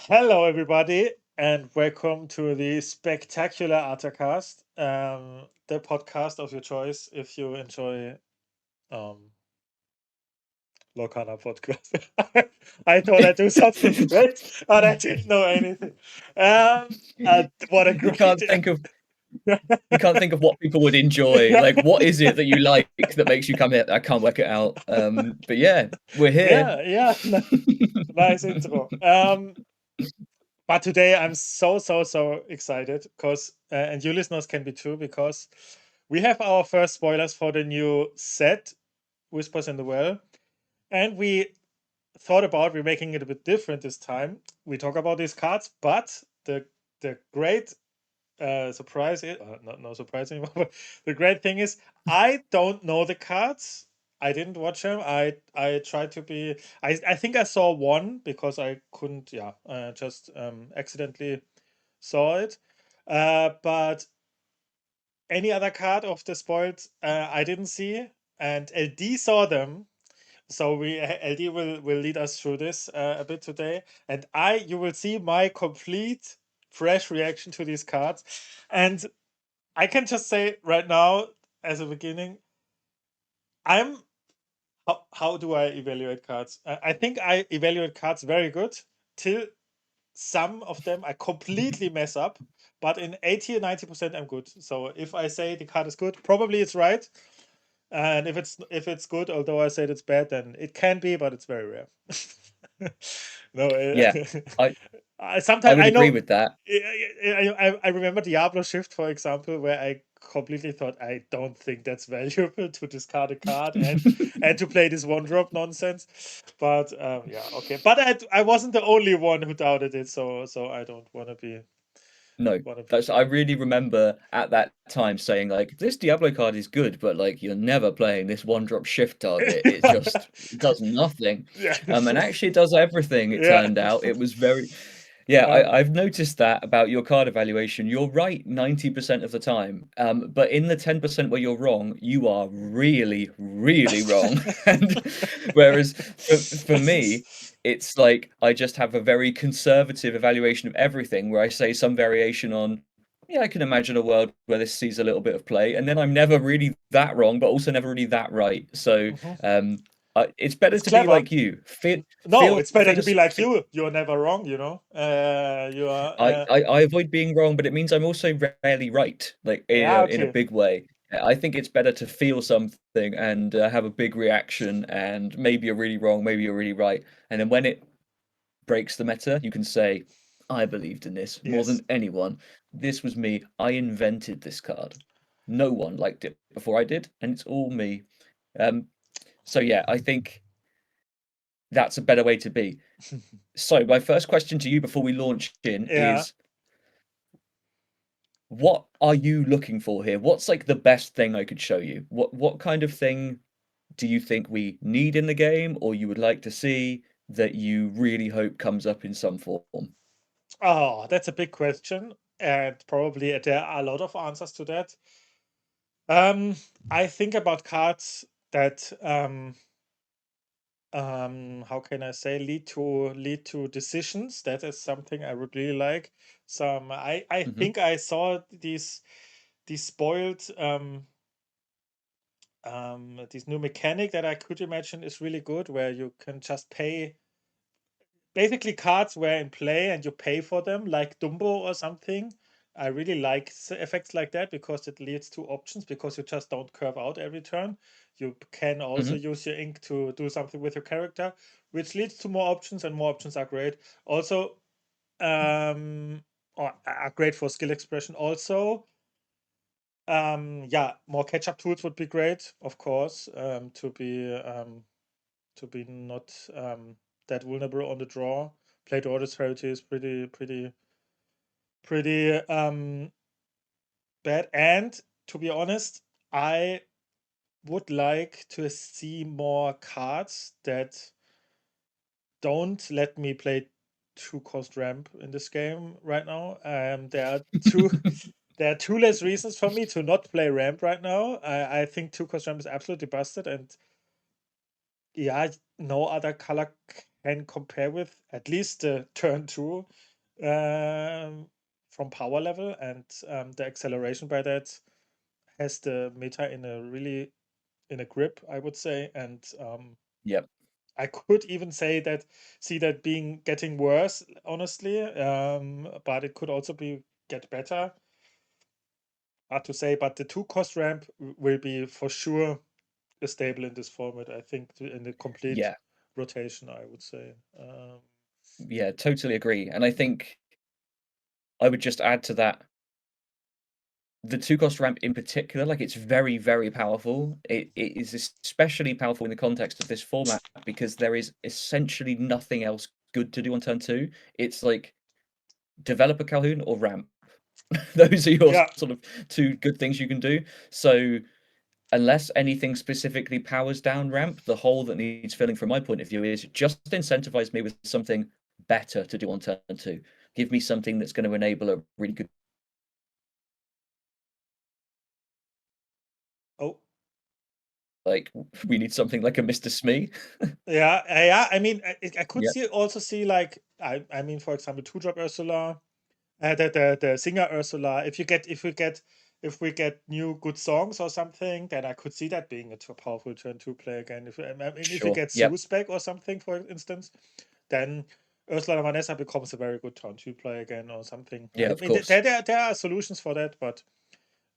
Hello, everybody, and welcome to the spectacular ArtaCast, the podcast of your choice if you enjoy um, Lorcana podcast. I thought I'd do something great, but I didn't know anything. What a You great! can't think of what people would enjoy. Like, what is it that you like that makes you come here? I can't work it out. But yeah, we're here. Yeah, nice intro. But today I'm so excited because, and you listeners can be too, because we have our first spoilers for the new set, Whispers in the Well, and we thought about we're making it a bit different this time. We talk about these cards, but the great surprise is not no surprise anymore. But the great thing is I don't know the cards. I didn't watch them. I tried to be. I think I saw one because I couldn't. Yeah, just accidentally saw it. But any other card of the spoiled, I didn't see, and LD saw them. So LD will lead us through this a bit today, and you will see my complete fresh reaction to these cards, and I can just say right now as a beginning, I'm how do I evaluate cards? I think I evaluate cards very good till some of them I completely mess up, but in 80 or 90% I'm good. So if I say the card is good, probably it's right. And if it's good, although I said it's bad, then it can be, but it's very rare. No, Yeah, I I sometimes would I agree know. with that. I remember Diablo Shift, for example, where I completely thought I don't think that's valuable to discard a card and to play this one drop nonsense. But yeah, okay. But I wasn't the only one who doubted it, so I don't want to be No, want to be that's I really remember at that time saying like this Diablo card is good, but like you're never playing this one drop shift target. It just does nothing. yeah. And actually it does everything, it Yeah. turned out. It was very Yeah, Um, I've noticed that about your card evaluation. You're right 90% of the time. But in the 10% where you're wrong, you are really, really wrong. And whereas for me, it's like I just have a very conservative evaluation of everything where I say some variation on, yeah, I can imagine a world where this sees a little bit of play, and then I'm never really that wrong, but also never really that right. So mhm. it's better It's to be clever. like you. No, Feel it's better to things. be like you. You're never wrong, you are. I avoid being wrong, but it means I'm also rarely right, like Yeah, in a okay. big way. I think it's better to feel something and have a big reaction, and maybe you're really wrong, maybe you're really right, and then when it breaks the meta, you can say, I believed in this more Yes. than anyone. This was me. I invented this card. No one liked it before I did, and it's all me. Um, so yeah, I think that's a better way to be. So my first question to you before we launch in Yeah. is, what are you looking for here? What's like the best thing I could show you? What kind of thing do you think we need in the game, or you would like to see that you really hope comes up in some form? Oh, that's a big question, and probably there are a lot of answers to that. Um, I think about cards that how can I say, lead to decisions. That is something I would really like. I Hmm. think I saw these spoiled this new mechanic that I could imagine is really good, where you can just pay. Basically, cards were in play and you pay for them, like Dumbo or something. I really like effects like that because it leads to options, because you just don't curve out every turn. You can also Hmm. use your ink to do something with your character, which leads to more options, and more options are great. Also, are great for skill expression. Also, yeah, more catch-up tools would be great, of course, to be not that vulnerable on the draw. Play draw disparity is pretty bad. And to be honest, I would like to see more cards that don't let me play two cost ramp in this game right now. There are two less reasons for me to not play ramp right now. I think two cost ramp is absolutely busted, and yeah, no other color can compare with, at least the turn 2 from power level, and the acceleration by that has the meta in a grip, I would say. And Yep. I could even see that getting worse, honestly. But it could also get better. Hard to say, but the 2-cost ramp will be for sure stable in this format. I think in the complete Yeah. rotation, I would say. Yeah, totally agree. And I think I would just add to that the 2-cost ramp in particular, like it's very, very powerful. It is especially powerful in the context of this format because there is essentially nothing else good to do on turn 2. It's like develop a Calhoun or ramp. Those are your Yeah, sort of two good things you can do. So unless anything specifically powers down ramp, the hole that needs filling from my point of view is just incentivize me with something better to do on turn 2. Give me something that's going to enable a really good. oh, Like we need something like a Mr. Smee. yeah. I mean, I could Yep. also see, like, I mean, for example, 2-drop Ursula, the singer Ursula. If we get new good songs or something, then I could see that being a powerful turn 2 play again. If we Sure. get Yep. Zeus back or something, for instance, then Ursula Vanessa becomes a very good turn 2 play again or something. Yeah, I of mean, course. there are solutions for that, but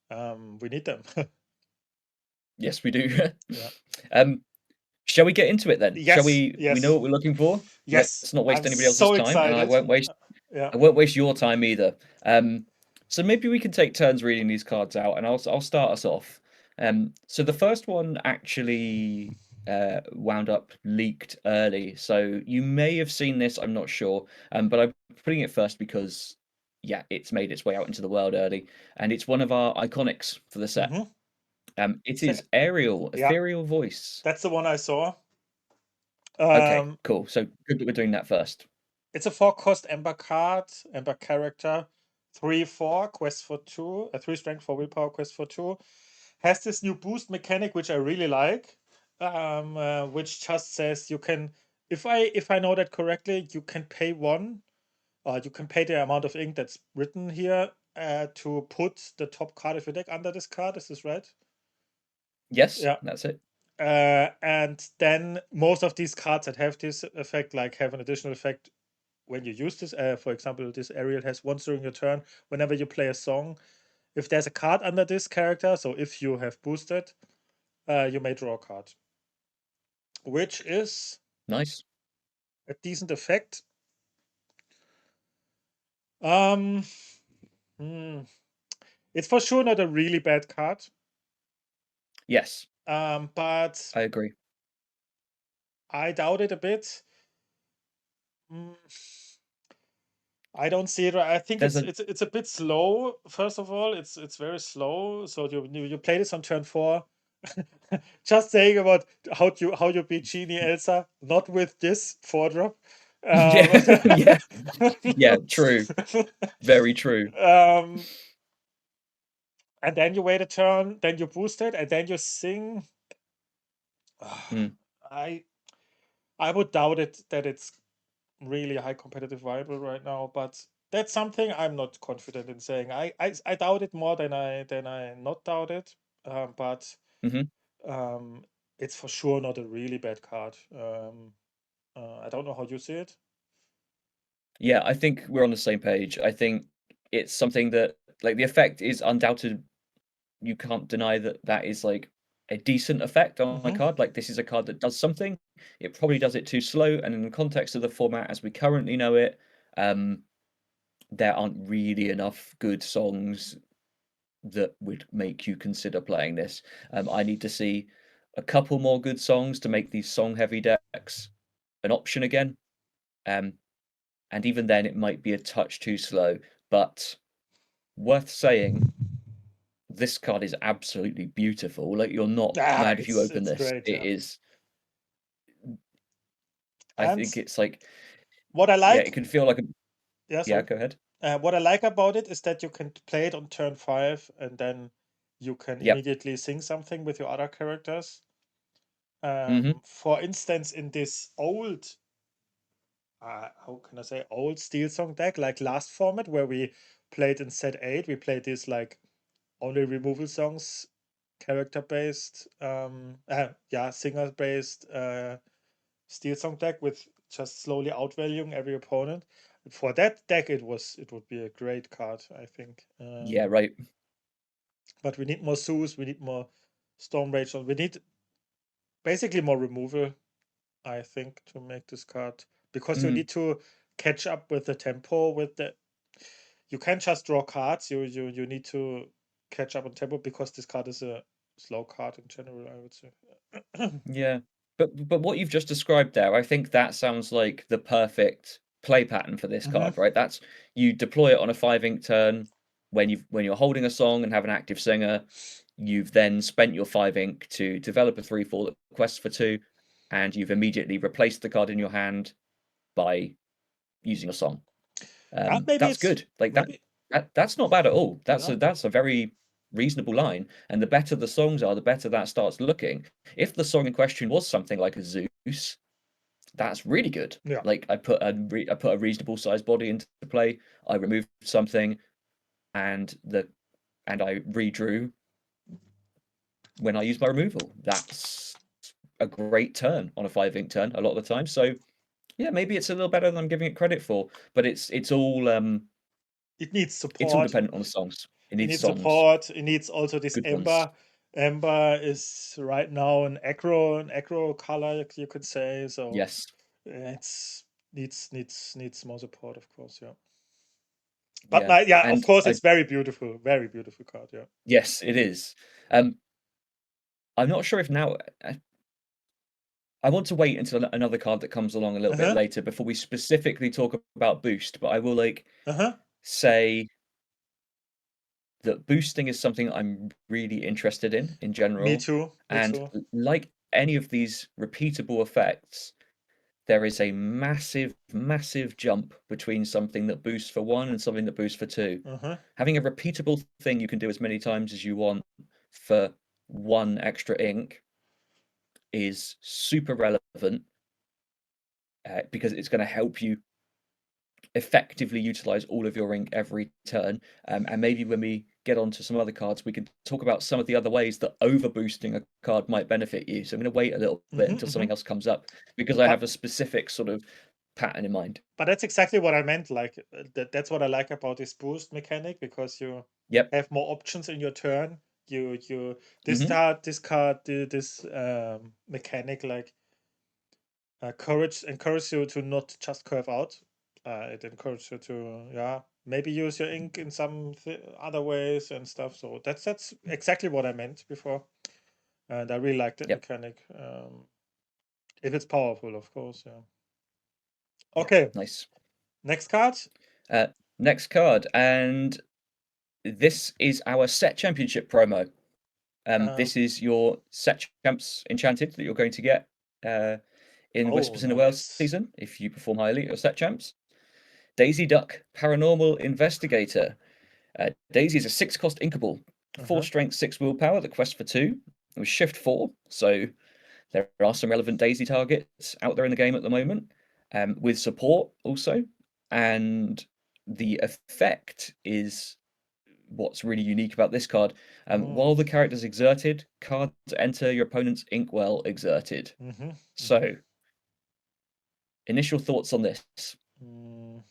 we need them. Yes, we do. Yeah. um, shall we get into it then? Shall Yes, we know yes, what we're looking for? yes. Let's not waste I'm anybody else's so time, and excited. Yeah. I won't waste your time either. So maybe we can take turns reading these cards out, and I'll start us off. So the first one actually wound up leaked early, so you may have seen this. I'm not sure, but I'm putting it first because yeah, it's made its way out into the world early, and it's one of our iconics for the set. Hmm. It is Ariel, Yeah, Ethereal Voice. that's the one I saw. Okay, Um, cool. So good that we're doing that first. it's a 4-cost Ember card, Ember character, 3/4 quest for 2, a 3 strength for willpower quest for 2. Has this new boost mechanic which I really like, which just says you can, if I know that correctly, you can pay 1, or you can pay the amount of ink that's written here to put the top card of your deck under this card. Is this right? Yes, Yeah. that's it. And then most of these cards that have this effect, like, have an additional effect when you use this. For example, this Ariel has once during your turn, whenever you play a song, if there's a card under this character, so if you have boosted, you may draw a card, which is Nice. a decent effect. Um, hmm, it's for sure not a really bad card, Yes, but I agree. I doubt it a bit. Mm, I don't see it. I think There's it's a bit slow. First of all, it's very slow. So you play this on turn 4. Just saying about how you beat Genie Elsa, not with this 4-drop. yeah, yeah, yeah, true. Very true. Um, and then you wait a turn, then you boost it, and then you sing. Mm, I I would doubt it that it's really high competitive viable right now, but that's something I'm not confident in saying. I doubt it more than I not doubt it. But hmm um, it's for sure not a really bad card. I don't know how you see it. Yeah, I think we're on the same page. I think it's something that, like, the effect is undoubted. You can't deny that that is like a decent effect on a Hmm. card. Like, this is a card that does something. It probably does it too slow, and in the context of the format as we currently know it, um, there aren't really enough good songs that would make you consider playing this. I need to see a couple more good songs to make these song heavy decks an option again. Um, and even then, it might be a touch too slow. But worth saying, this card is absolutely beautiful. Like, you're not Ah, mad if you open it's this. great, It yeah. is. I And think it's like, what I yeah, it like, can feel like a. yeah, Yeah, sorry. go ahead. What I like about it is that you can play it on turn 5, and then you can Yep. immediately sing something with your other characters. hmm For instance, in this old how can I say, old Steel Song deck, like last format where we played in set 8. We played this like only removal songs, character based, singer based Steel Song deck with just slowly outvaluing every opponent. For that deck, it would be a great card, I think. Yeah, right. But we need more Zeus, we need more Storm Rage, we need basically more removal, I think, to make this card, because you Mm, need to catch up with the tempo. With the You can't just draw cards. You need to catch up on tempo, because this card is a slow card in general, I would say. yeah. But what you've just described there, I think that sounds like the perfect play pattern for this Hmm. card, right? That's you deploy it on a 5 ink turn when you're holding a song and have an active singer. You've then spent your 5 ink to develop a 3/4 that quests for 2, and you've immediately replaced the card in your hand by using a song. Yeah, maybe That's it's good. Like maybe that's not bad at all. yeah. That's a very reasonable line. And the better the songs are, the better that starts looking. If the song in question was something like a Zeus, that's really good. Yeah. Like I put a reasonable sized body into play. I removed something, and I redrew when I used my removal. That's a great turn on a 5 ink turn a lot of the time. So yeah, maybe it's a little better than I'm giving it credit for. But It needs it's all support. dependent on the songs. It It needs needs songs, support. It needs also this good ones. Ember. Ember is right now an aggro color, you could say. So Yes. it's needs more support, of course. Yeah. But Yeah. yeah, of And course, I it's very beautiful card. Yeah. yes, it is. Um, I'm not sure if now I want to wait until another card that comes along a little Uh bit huh. later before we specifically talk about boost, but I will like Uh huh. say that boosting is something I'm really interested in Me general. too. Me And too. like any of these repeatable effects, there is a massive, massive jump between something that boosts for one and something that boosts for two. Uh huh. Having a repeatable thing you can do as many times as you want for one extra ink is super relevant because it's going to help you effectively utilize all of your ink every turn. And maybe when we get onto some other cards, we can talk about some of the other ways that over boosting a card might benefit you. So I'm going to wait a little bit Mm-hmm, until mm-hmm. something else comes up because I But have a specific sort of pattern in mind. but that's exactly what I meant. Like that's what I like about this boost mechanic, because you Yep. have more options in your turn. You Hmm. this mechanic, like encourage you to not just curve out. It encourages you to, maybe use your ink in some other ways and stuff. So that's exactly what I meant before, and I really like that Yep. mechanic. If it's powerful, of course. Yeah. Yep. Okay. Nice. Next card. Uh, Next card, and this is our set championship promo. Um, This is your set champs enchanted that you're going to get in oh, Whispers in the Wells nice. season if you perform highly at your set champs. Daisy Duck, Paranormal Investigator. Daisy is a 6 cost inkable, 4 Uh-huh. strength, 6 willpower that quests for 2. It was shift 4, so there are some relevant Daisy targets out there in the game at the moment, with support also. And the effect is what's really unique about this card. Mm. While the character is exerted, cards enter your opponent's inkwell exerted. Mm-hmm. Mm-hmm. So, initial thoughts on this? Mm.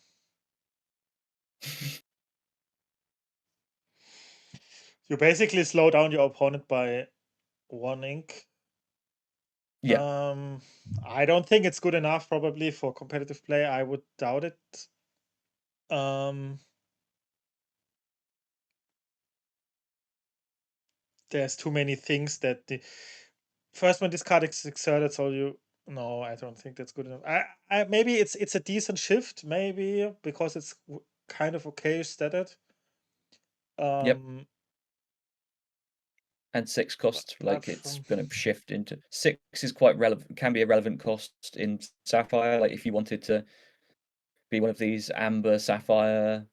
You basically slow down your opponent by 1 ink. Yeah, I don't think it's good enough, probably, for competitive play. I would doubt it. Um, there's too many things that the first when this card is exerted, so you no, I don't think that's good enough. I maybe it's a decent shift, maybe because it's kind of okay statted. yep. Um, And 6 but, cost, but like it's from going to shift into 6 is quite relevant, can be a relevant cost in Sapphire. Like if you wanted to be one of these Amber Sapphire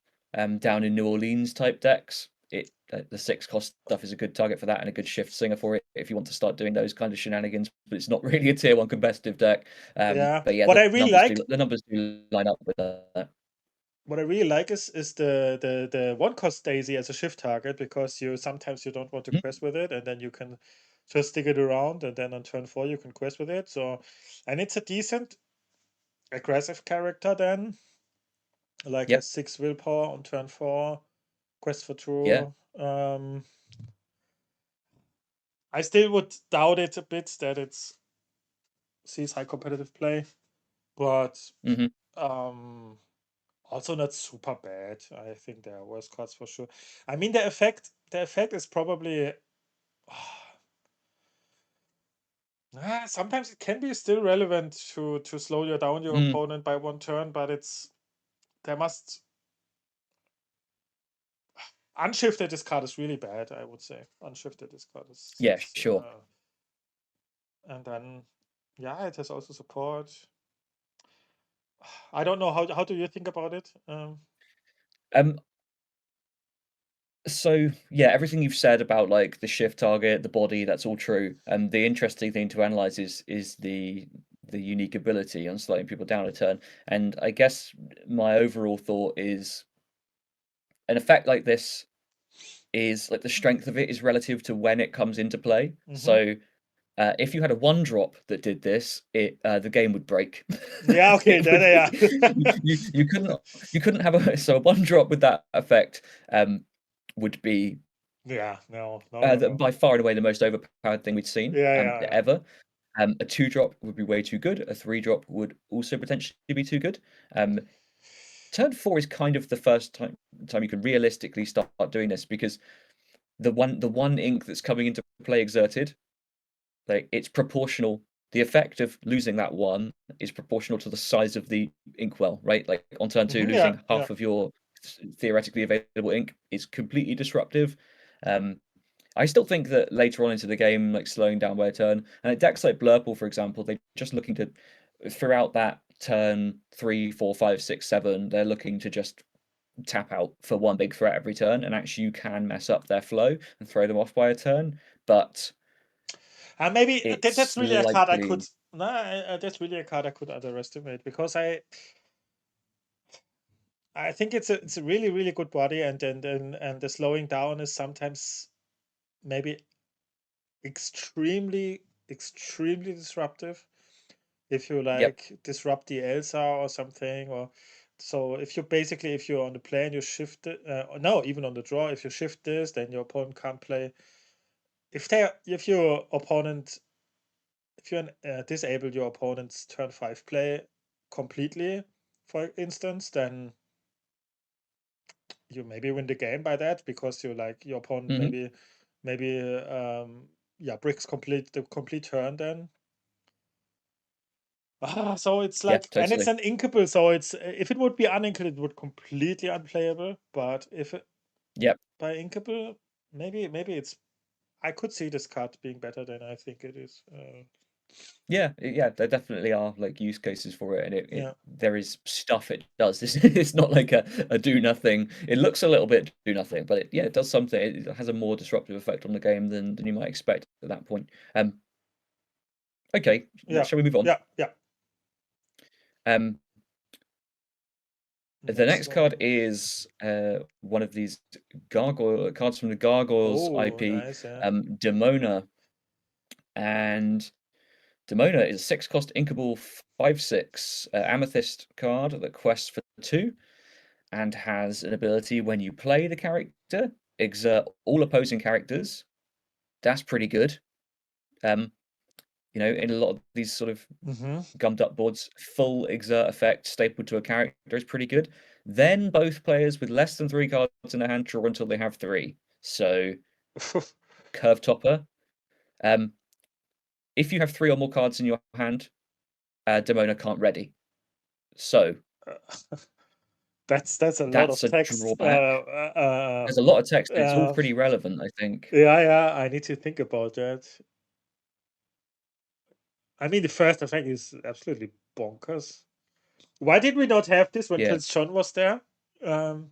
down in New Orleans type decks, the 6 cost stuff is a good target for that and a good shift singer for it if you want to start doing those kind of shenanigans. But it's not really a tier 1 competitive deck. Yeah. But yeah, What the I really numbers like, do line up with that. what I really like is the 1 cost Daisy as a shift target, because sometimes you don't want to Mhm. quest with it, and then you can just stick it around, and then on turn 4 you can quest with it. So, and it's a decent aggressive character then, like a Yep. 6 willpower on turn 4, quest for Yeah. true. I still would doubt it a bit that it's sees high competitive play, but hmm also not super bad. I think there are worse cards for sure. I mean, the effect is probably sometimes it can be still relevant to slow you down your Mm. opponent by 1 turn, but there must unshifted this card is really bad. I would say unshifted this card Yeah, is sure. and then yeah, it has also support. I don't know, how do you think about it? Um, So yeah, everything you've said about like the shift target, the body, that's all true. And the interesting thing to analyze is the unique ability on slowing people down a turn. And I guess my overall thought is an effect like this is like the strength of it is relative to when it comes into play. Mhm. So if you had a 1-drop that did this, the game would break. Yeah, okay, It then would yeah. you couldn't have a 1-drop with that effect would be Yeah, no, no, no, no. by far and away the most overpowered thing we've seen Yeah, yeah, yeah. ever. A 2-drop would be way too good. A 3-drop would also potentially be too good. Turn 4 is kind of the first time you can realistically start doing this, because the one ink that's coming into play exerted, like it's proportional. The effect of losing that one is proportional to the size of the inkwell, right? Like on turn 2, Yeah, losing yeah. half of your theoretically available ink is completely disruptive. I still think that later on into the game, like slowing down by a turn, and at decks like Blurple, for example, they're just looking to throughout that turn 3, 4, 5, 6, 7, they're looking to just tap out for one big threat every turn, and actually you can mess up their flow and throw them off by a turn, but Maybe it's that's really a card I could. likely. No, that's really a card I could underestimate, because I think it's a really really good body, and the slowing down is sometimes maybe extremely disruptive. If you Yep. like disrupt the Elsa or something, or so if you're on the play and you shift it, no, even on the draw, if you shift this, then your opponent can't play. If your opponent, if you disable your opponent's turn 5 play completely, for instance, then you maybe win the game by that, because you like your opponent hmm maybe yeah, bricks the complete turn then. So it's Yeah, like, and it's totally. an inkable, so it's if it would be uninkable, it would completely unplayable. But if it Yep. by inkable, maybe it's, I could see this card being better than I think it is. Yeah, there definitely are like use cases for it, and Yeah, there is stuff it does. It's not like a do nothing. It looks a little bit do nothing, but it does something. It has a more disruptive effect on the game than you might expect at that point. Okay, yeah, shall we move on? yeah, yeah. Um, the Next next card one. is one of these gargoyle cards from the Gargoyles Oh, IP, nice. Yeah. Demona, and Demona is a 6-cost inkable 5/6 amethyst card that quests for 2 and has an ability when you play the character, exert all opposing characters. That's pretty good. Um, in a lot of these sort of Mm-hmm. gummed up boards, full exert effect stapled to a character is pretty good. Then both players with less than 3 cards in their hand draw until they have 3. So curve topper. Um, if you have 3 or more cards in your hand, Demona can't ready. So That's a lot that's of a text. drawback. There's a lot of text, but it's all pretty relevant, I think. Yeah, yeah. I need to think about that. I mean, the first effect is absolutely bonkers. Why did we not have this when Yeah. Prince John was there? Um,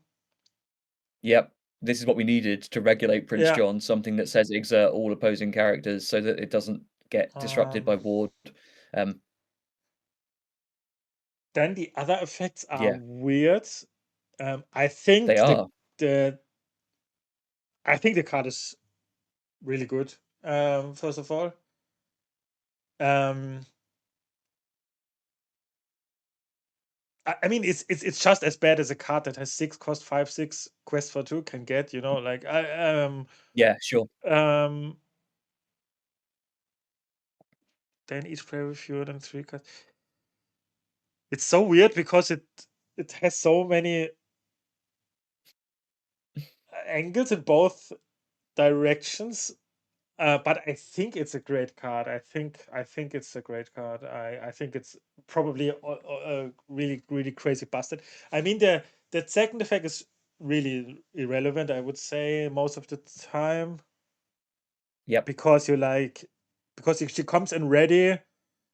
Yep. this is what we needed to regulate Prince Yeah. John, something that says exert all opposing characters so that it doesn't get disrupted by ward. Then the other effects are Yeah, weird. I they think are. the I think the card is really good. First of all, um, I mean it's just as bad as a card that has 6 cost 5/6 quest for 2 can get. You know, like Yeah, sure. um. Then each player with fewer than 3 cards. It's so weird because it has so many angles in both directions. But I think it's a great card. I think it's a great card. I think it's probably a really really crazy busted. I mean the second effect is really irrelevant. I would say most of the time Yep. because because if she comes in ready,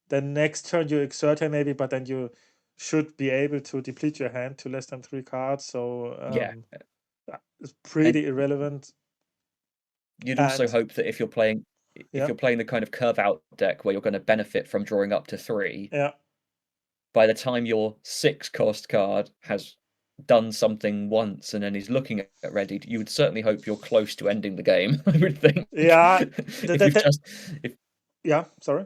then next turn you exert her maybe, but then you should be able to deplete your hand to less than 3 cards. So Yeah. it's And pretty irrelevant. you'd also And hope that if yeah, you're playing the kind of curve out deck where you're going to benefit from drawing up to 3, yeah. by the time your 6 cost card has done something once and then is looking at ready, you would certainly hope you're close to ending the game, I would think. Yeah, If you've just if yeah, sorry.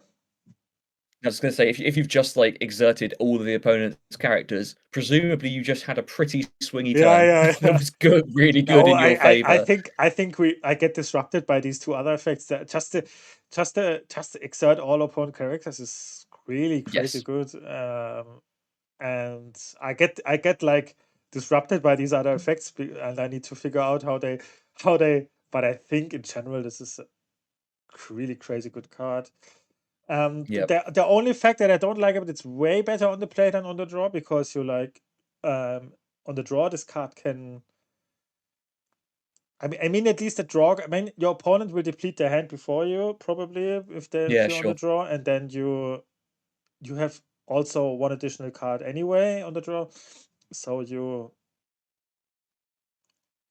I was going to say, if you've just like exerted all of the opponent's characters, presumably you just had a pretty swingy Yeah, turn yeah, that yeah. was good, really good No, in your favor. I think I get disrupted by these two other effects. That just to exert all opponent characters is really crazy Yes. good. And I get like disrupted by these other effects, and I need to figure out how they. But I think in general this is a really crazy good card. Yep. The only fact that I don't like it, it's way better on the play than on the draw because you like on the draw this card can. I mean, at least the draw. I mean, your opponent will deplete their hand before you, probably if Yeah, you're on the sure. draw, and then you have also one additional card anyway on the draw, so you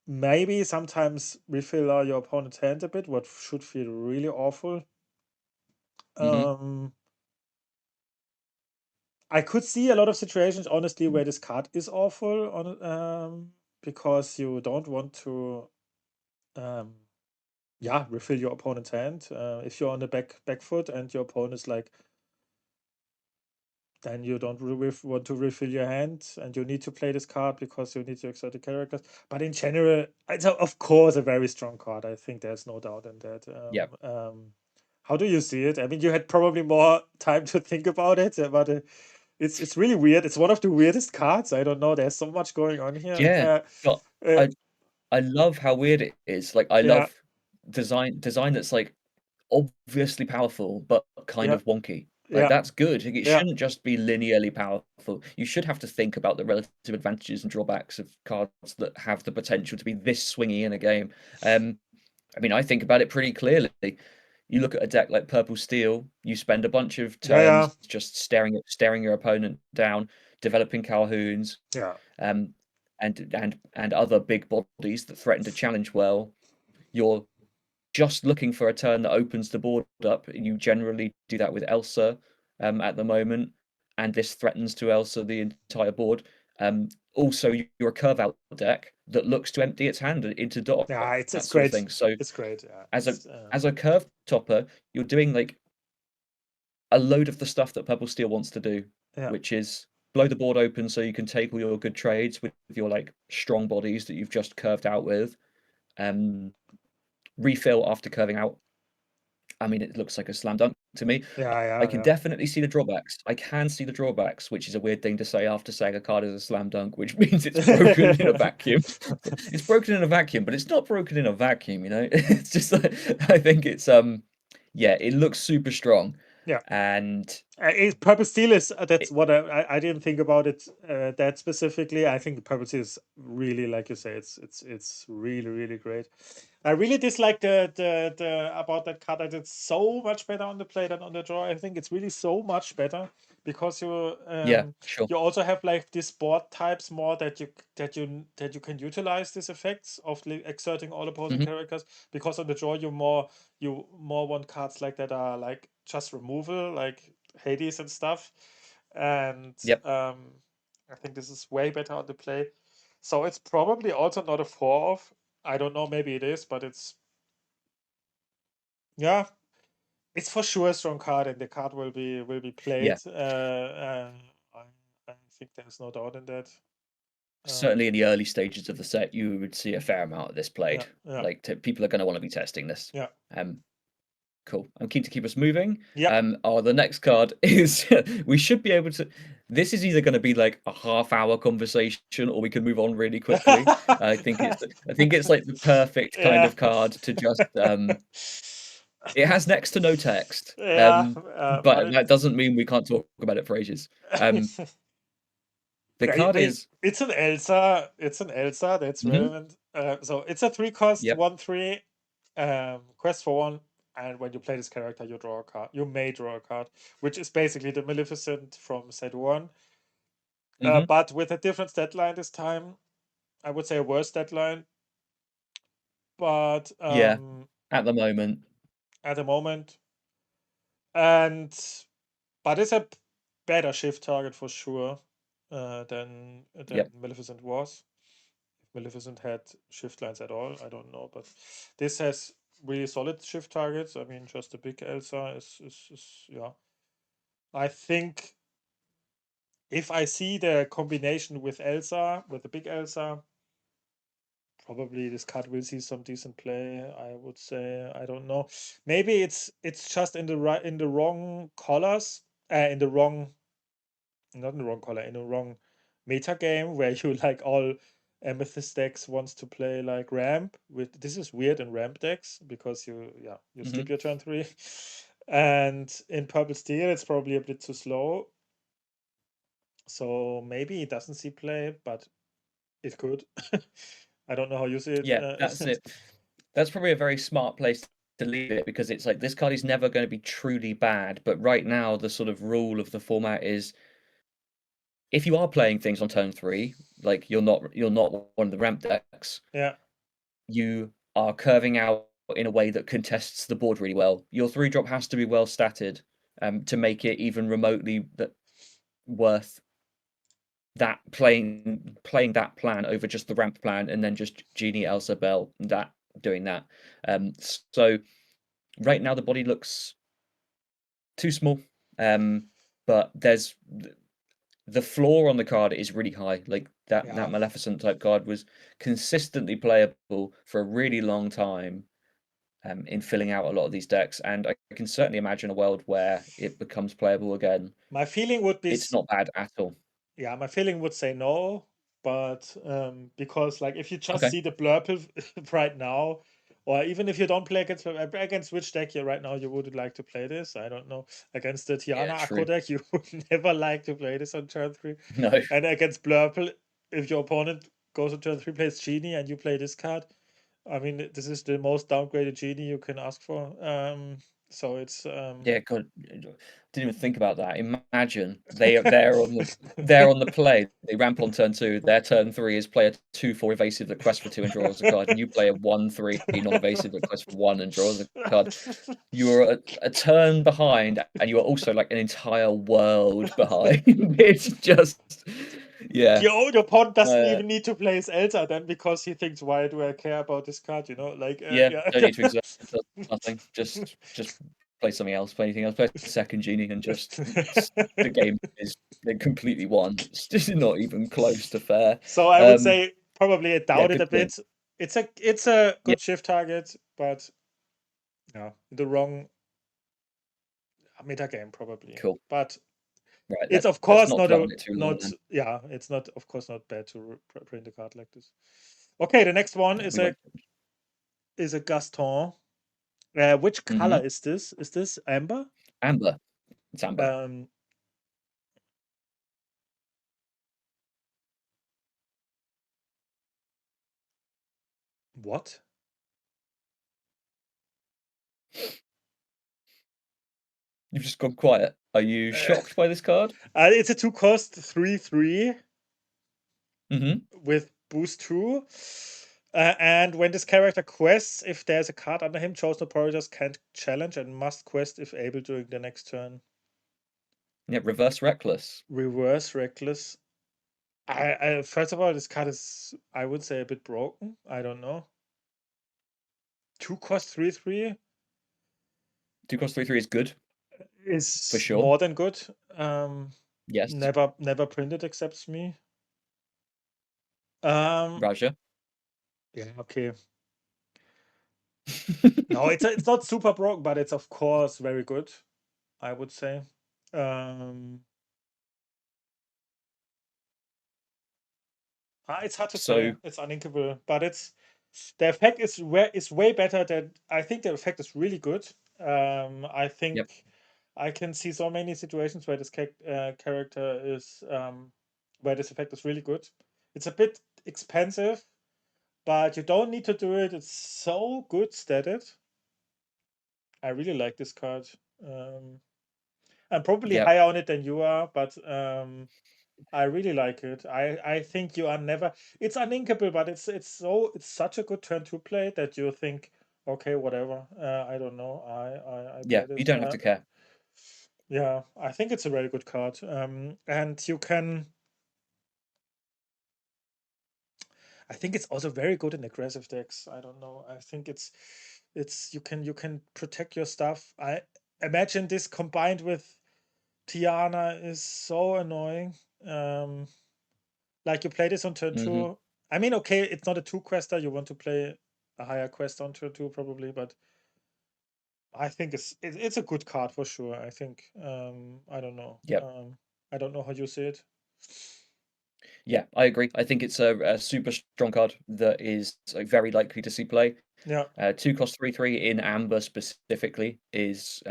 maybe sometimes refill your opponent's hand a bit, what should feel really awful. Hmm. Um, I could see a lot of situations, honestly, where this card is awful on because you don't want to um yeah refill your opponent's hand. If you're on the back foot and your opponent is like then you don't want to refill your hand and you need to play this card because you need to exert the characters. But in general, it's of course a very strong card. I think there's no doubt in that. Yep. How do you see it? I mean, you had probably more time to think about it, but it's really weird. It's one of the weirdest cards. I don't know. There's so much going on here. Yeah. But Uh, I love how weird it is. Like I yeah, love design that's like obviously powerful but kind yeah, of wonky. Like yeah, that's good. It yeah, shouldn't just be linearly powerful. You should have to think about the relative advantages and drawbacks of cards that have the potential to be this swingy in a game. I mean, I think about it pretty clearly. You look at a deck like Purple Steel, you spend a bunch of yeah, yeah, turns just staring your opponent down, developing Calhoun's, yeah. um, and other big bodies that threaten to challenge well. You're just looking for a turn that opens the board up. You generally do that with Elsa at the moment, and this threatens to Elsa the entire board. Also, you're a curve out deck that looks to empty its hand into dot, Yeah, it's that sort of great. thing. So It's great. Yeah, as a curve topper, you're doing like a load of the stuff that Purple Steel wants to do, yeah, which is blow the board open so you can take all your good trades with your like strong bodies that you've just curved out with. Um, Refill after curving out. I mean, it looks like a slam dunk to me. yeah, I yeah, can yeah. definitely see the drawbacks. I can see the drawbacks, which is a weird thing to say after saying a card is a slam dunk, which means it's broken in a vacuum. It's broken in a vacuum, but it's not broken in a vacuum, you know? It's just like, I think it's yeah, it looks super strong. Yeah. And Purple Steel is that's it, what I didn't think about it that specifically. I think Purple Steel is really like you say, it's really really great. I really dislike the about that card that it's so much better on the play than on the draw. I think it's really so much better because Yeah, sure. you also have like these board types more that you can utilize these effects of exerting all opposing Mhm. characters, because on the draw you more want cards like that are like just removal, like Hades and stuff. And Yep. I think this is way better on the play. So it's probably also not a 4 of. I don't know, maybe it is, but it's yeah, it's for sure a strong card, and the card will be played. Yeah. I think there's no doubt in that. Certainly in the early stages of the set, you would see a fair amount of this played. Yeah. Like, people are going to want to be testing this. Yeah. Cool. I'm keen to keep us moving. Yeah. The next card is we should be able to. This is either going to be like a half-hour conversation, or we can move on really quickly. I think it's like the perfect kind Yeah. of card to just. It has next to no text. Yeah, But that doesn't mean we can't talk about it for ages. The card is. It's an Elsa. It's an Elsa that's relevant. So it's a 3-cost, Yep. 1/3, quest for 1. And when you play this character, you draw a card. You may draw a card, which is basically the Maleficent from set 1. But with a different stat line this time. I would say a worse stat line. But Yeah, at the moment. At the moment. But it's a better shift target for sure than Yep. Maleficent was. If Maleficent had shift lines at all, I don't know. But this has really solid shift targets. I mean, just a big Elsa is yeah. I think if I see the combination with Elsa, with the big Elsa, probably this card will see some decent play. I would say. I don't know. Maybe it's just in the wrong colors, in the wrong, not in the wrong color, in the wrong meta game where you like all amethyst decks wants to play like ramp. With this is weird in ramp decks because you skip your turn 3, and in purple steel it's probably a bit too slow. So maybe it doesn't see play, but it could. I don't know how you see it. Yeah, that's it. That's probably a very smart place to leave it, because it's like this card is never going to be truly bad. But right now, the sort of rule of the format is if you are playing things on turn 3, like you're not one of the ramp decks. Yeah. You are curving out in a way that contests the board really well. Your 3-drop has to be well statted to make it even remotely worth that playing that plan over just the ramp plan and then just Genie, Elsa, Belle, doing that. So right now the body looks too small, but there's the floor on the card is really high. Like that Maleficent type card was consistently playable for a really long time in filling out a lot of these decks, and I can certainly imagine a world where it becomes playable again. My feeling would be It's not bad at all. Yeah, my feeling would say no, but because like if you just Okay. see the blurb right now, or even if you don't play against which deck you right now you would like to play this, I don't know. Against the Tiana true. aggro deck, you would never like to play this on turn 3. No. And against Blurple, if your opponent goes on turn 3, plays Genie, and you play this card, I mean, this is the most downgraded Genie you can ask for. So it's Yeah, God, didn't even think about that. Imagine they're on the play. They ramp on turn 2. Their turn 3 is play a 2/4 evasive that quests for 2 and draws a card, and you play a 1/3 non-evasive that quests for 1 and draws a card. You're a turn behind, and you are also like an entire world behind. It's just Your opponent doesn't even need to play his Elsa then, because he thinks, why do I care about this card? You know, like don't need to exert nothing. Just play something else. Play anything else. Play a second Genie, and just the game is completely won. It's just not even close to fair. So I would say probably doubt it a point. bit. It's a good shift target, but the wrong meta game probably. Cool. But right, it's of let's course not dwell on it too long, then. it's not of course not bad to print a card like this. Okay, the next one is a Gaston. Which color is this? Is this amber? Amber. It's amber. What? You've just gone quiet. Are you shocked by this card? It's a 2-cost 3/3 Mm-hmm. with boost 2. And when this character quests, if there's a card under him, chosen operators can't challenge and must quest if able during the next turn. Yeah, reverse reckless. Reverse reckless. I first of all, this card is, I would say, a bit broken. I don't know. 2-cost 3/3 2 cost 3/3 is good for is sure. more than good. Yes, Never printed except me. Um, Raja. yeah, okay. No, it's not super broken, but it's of course very good, I would say. It's hard to say. So, It's uninkable, but the effect is way better than I think. The effect is really good. I yep, think I can see so many situations where this character is where this effect is really good. It's a bit expensive, but you don't need to do it. It's so good statted. I really like this card. I'm probably yep, higher on it than you are, but I really like it. I think you are never. It's uninkable, but it's such a good turn to play that you think, okay, whatever. I don't know. I yeah. play You this. don't have to care. Yeah, I think it's a very good card. And you can. I think it's also very good in aggressive decks. I don't know. I think it's you can protect your stuff. I imagine this combined with Tiana is so annoying. Like you play this on turn Mm-hmm. 2. I mean, okay, it's not a 2-quester. You want to play a higher quest on turn 2 probably, but I think it's a good card for sure. I think. I don't know. Yep. I don't know how you see it. Yeah, I agree. I think it's a super strong card that is like, very likely to see play. Yeah. 2 cost 3/3 in Amber specifically Yeah, it's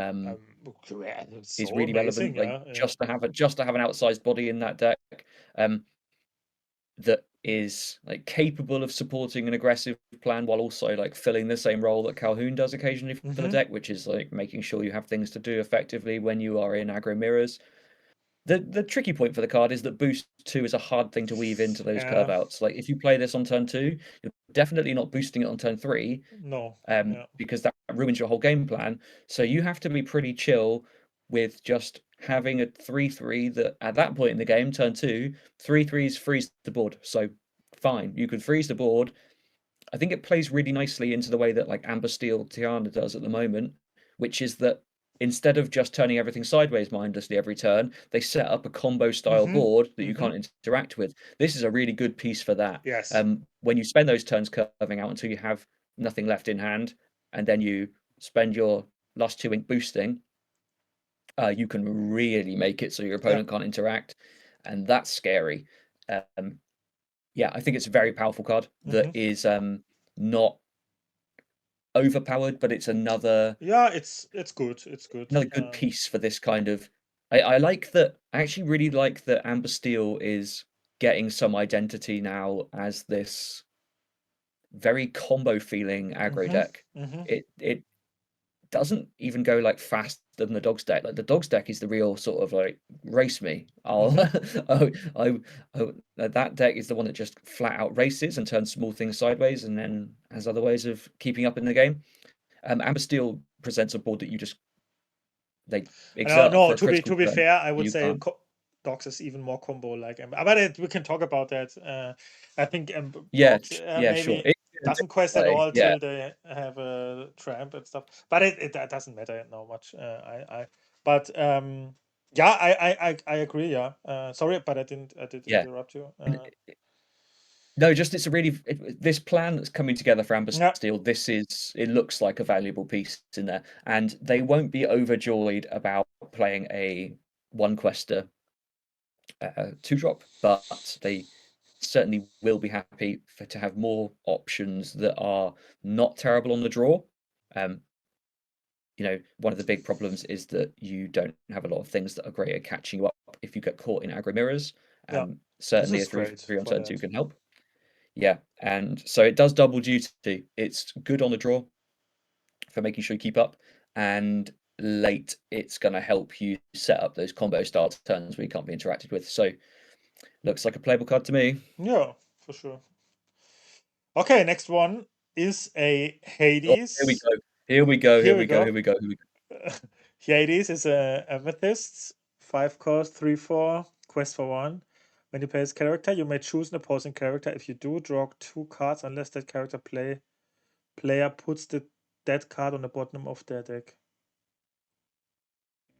is so really amazing. relevant. Like Yeah. Yeah. just to have an outsized body in that deck. Um, that is like capable of supporting an aggressive plan while also like filling the same role that Calhoun does occasionally for the Mm-hmm. deck, which is like making sure you have things to do effectively when you are in aggro mirrors. The tricky point for the card is that boost 2 is a hard thing to weave into those curve Yeah. outs. Like if you play this on turn 2, you're definitely not boosting it on turn 3, No. Yeah. because that ruins your whole game plan. So you have to be pretty chill with just having a 3/3 that at that point in the game, turn 2, 3/3s freeze the board. So fine, you could freeze the board. I think it plays really nicely into the way that like Amber Steel Tiana does at the moment, which is that instead of just turning everything sideways mindlessly every turn, they set up a combo style Mm-hmm. board that you Mm-hmm. can't interact with. This is a really good piece for that. Yes. When you spend those turns curving out until you have nothing left in hand, and then you spend your last 2 ink boosting, you can really make it so your Yeah. opponent can't interact, and that's scary. Um, yeah, I think it's a very powerful card that Mm-hmm. is not overpowered, but it's Yeah. It's good. It's good. another good piece for this kind of. I like that. I actually really like that Amber Steel is getting some identity now as this very combo feeling aggro Mm-hmm. deck. Mm-hmm. It doesn't even go like faster than the dog's deck. Like the dog's deck is the real sort of like race me. I'll Mm-hmm. oh, that deck is the one that just flat out races and turns small things sideways and then has other ways of keeping up in the game. Amber Steel presents a board that you just like No, exert no. for a To be critical to be turn. fair, I would You say can't. Dogs is even more combo like but we can talk about that. I think Yeah, Dogs yeah, sure. maybe It's in a doesn't different quest at way. all Yeah, till they have a tramp and stuff. But that doesn't matter now much. But yeah, I agree. Yeah. Sorry, but I did yeah. interrupt you. No, just it's a really this plan that's coming together for Amber Yeah. Steel. It looks like a valuable piece in there, and they won't be overjoyed about playing a one quester 2 drop, but they certainly will be happy to have more options that are not terrible on the draw. Um, one of the big problems is that you don't have a lot of things that are great at catching you up if you get caught in aggro mirrors. Yeah. This Certainly a is three great three on for turn 2 that. can help. Yeah, and so it does double duty. It's good on the draw for making sure you keep up, and late it's going to help you set up those combo style turns where you can't be interacted with. So looks like a playable card to me. Yeah, for sure. Okay, next one is a Oh, Hades. here we go. Here we go. Here Here we we go. go. Here we go. Here we go. Hades is a amethyst, 5 cost, 3/4, quest for 1. When you play this character, you may choose an opposing character. If you do, draw 2 cards unless that character player puts that card on the bottom of their deck.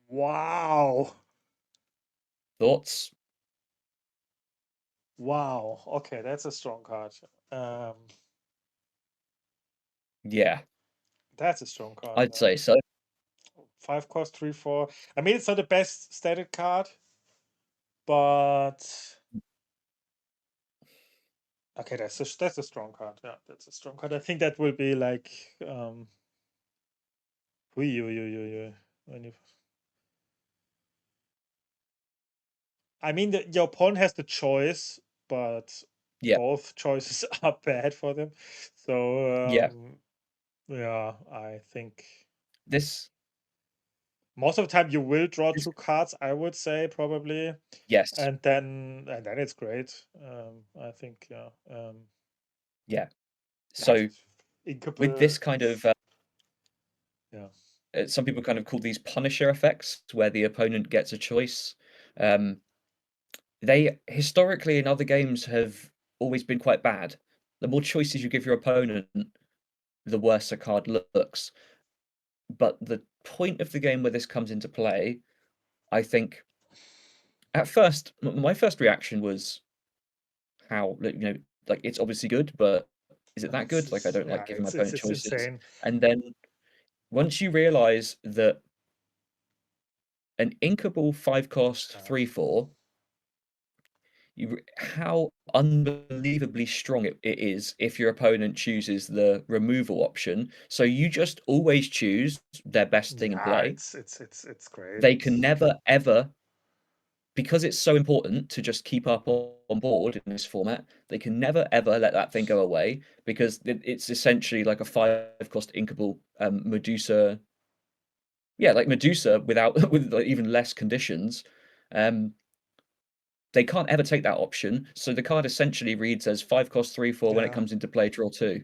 Wow. Thoughts? Wow. Okay, that's a strong card. Yeah, That's a strong card. I'd say so. 5 cost, 3/4. I mean, it's not the best stated card, but okay, that's a strong card. Yeah, that's a strong card. I think that will be like when you, I mean, your opponent has the choice, but Yeah, both choices are bad for them. So yeah. yeah, I think This, most of the time you will draw this, 2 cards. I would say probably, yes, and then it's great. I think yeah. yeah. Yeah, So with Incapable. this kind of, Yeah. some people kind of call these Punisher effects, where the opponent gets a choice. Um, they historically in other games have always been quite bad. The more choices you give your opponent, the worse a card looks. But the point of the game where this comes into play, I think, at first, my first reaction was how, like it's obviously good, but is it that good? Like I don't like Yeah, giving my it's opponent choices. insane. And then once you realize that an inkable 5 cost 3/4, how unbelievably strong it is if your opponent chooses the removal option. So you just always choose their best thing in Yeah, play. it's great. They can never ever, because it's so important to just keep up on board in this format, they can never ever let that thing go away because it's essentially like a 5 cost inkable Medusa. Yeah, like Medusa without with like even less conditions. Um, they can't ever take that option. So the card essentially reads as 5 cost 3/4 when it Yeah. comes into play, draw 2.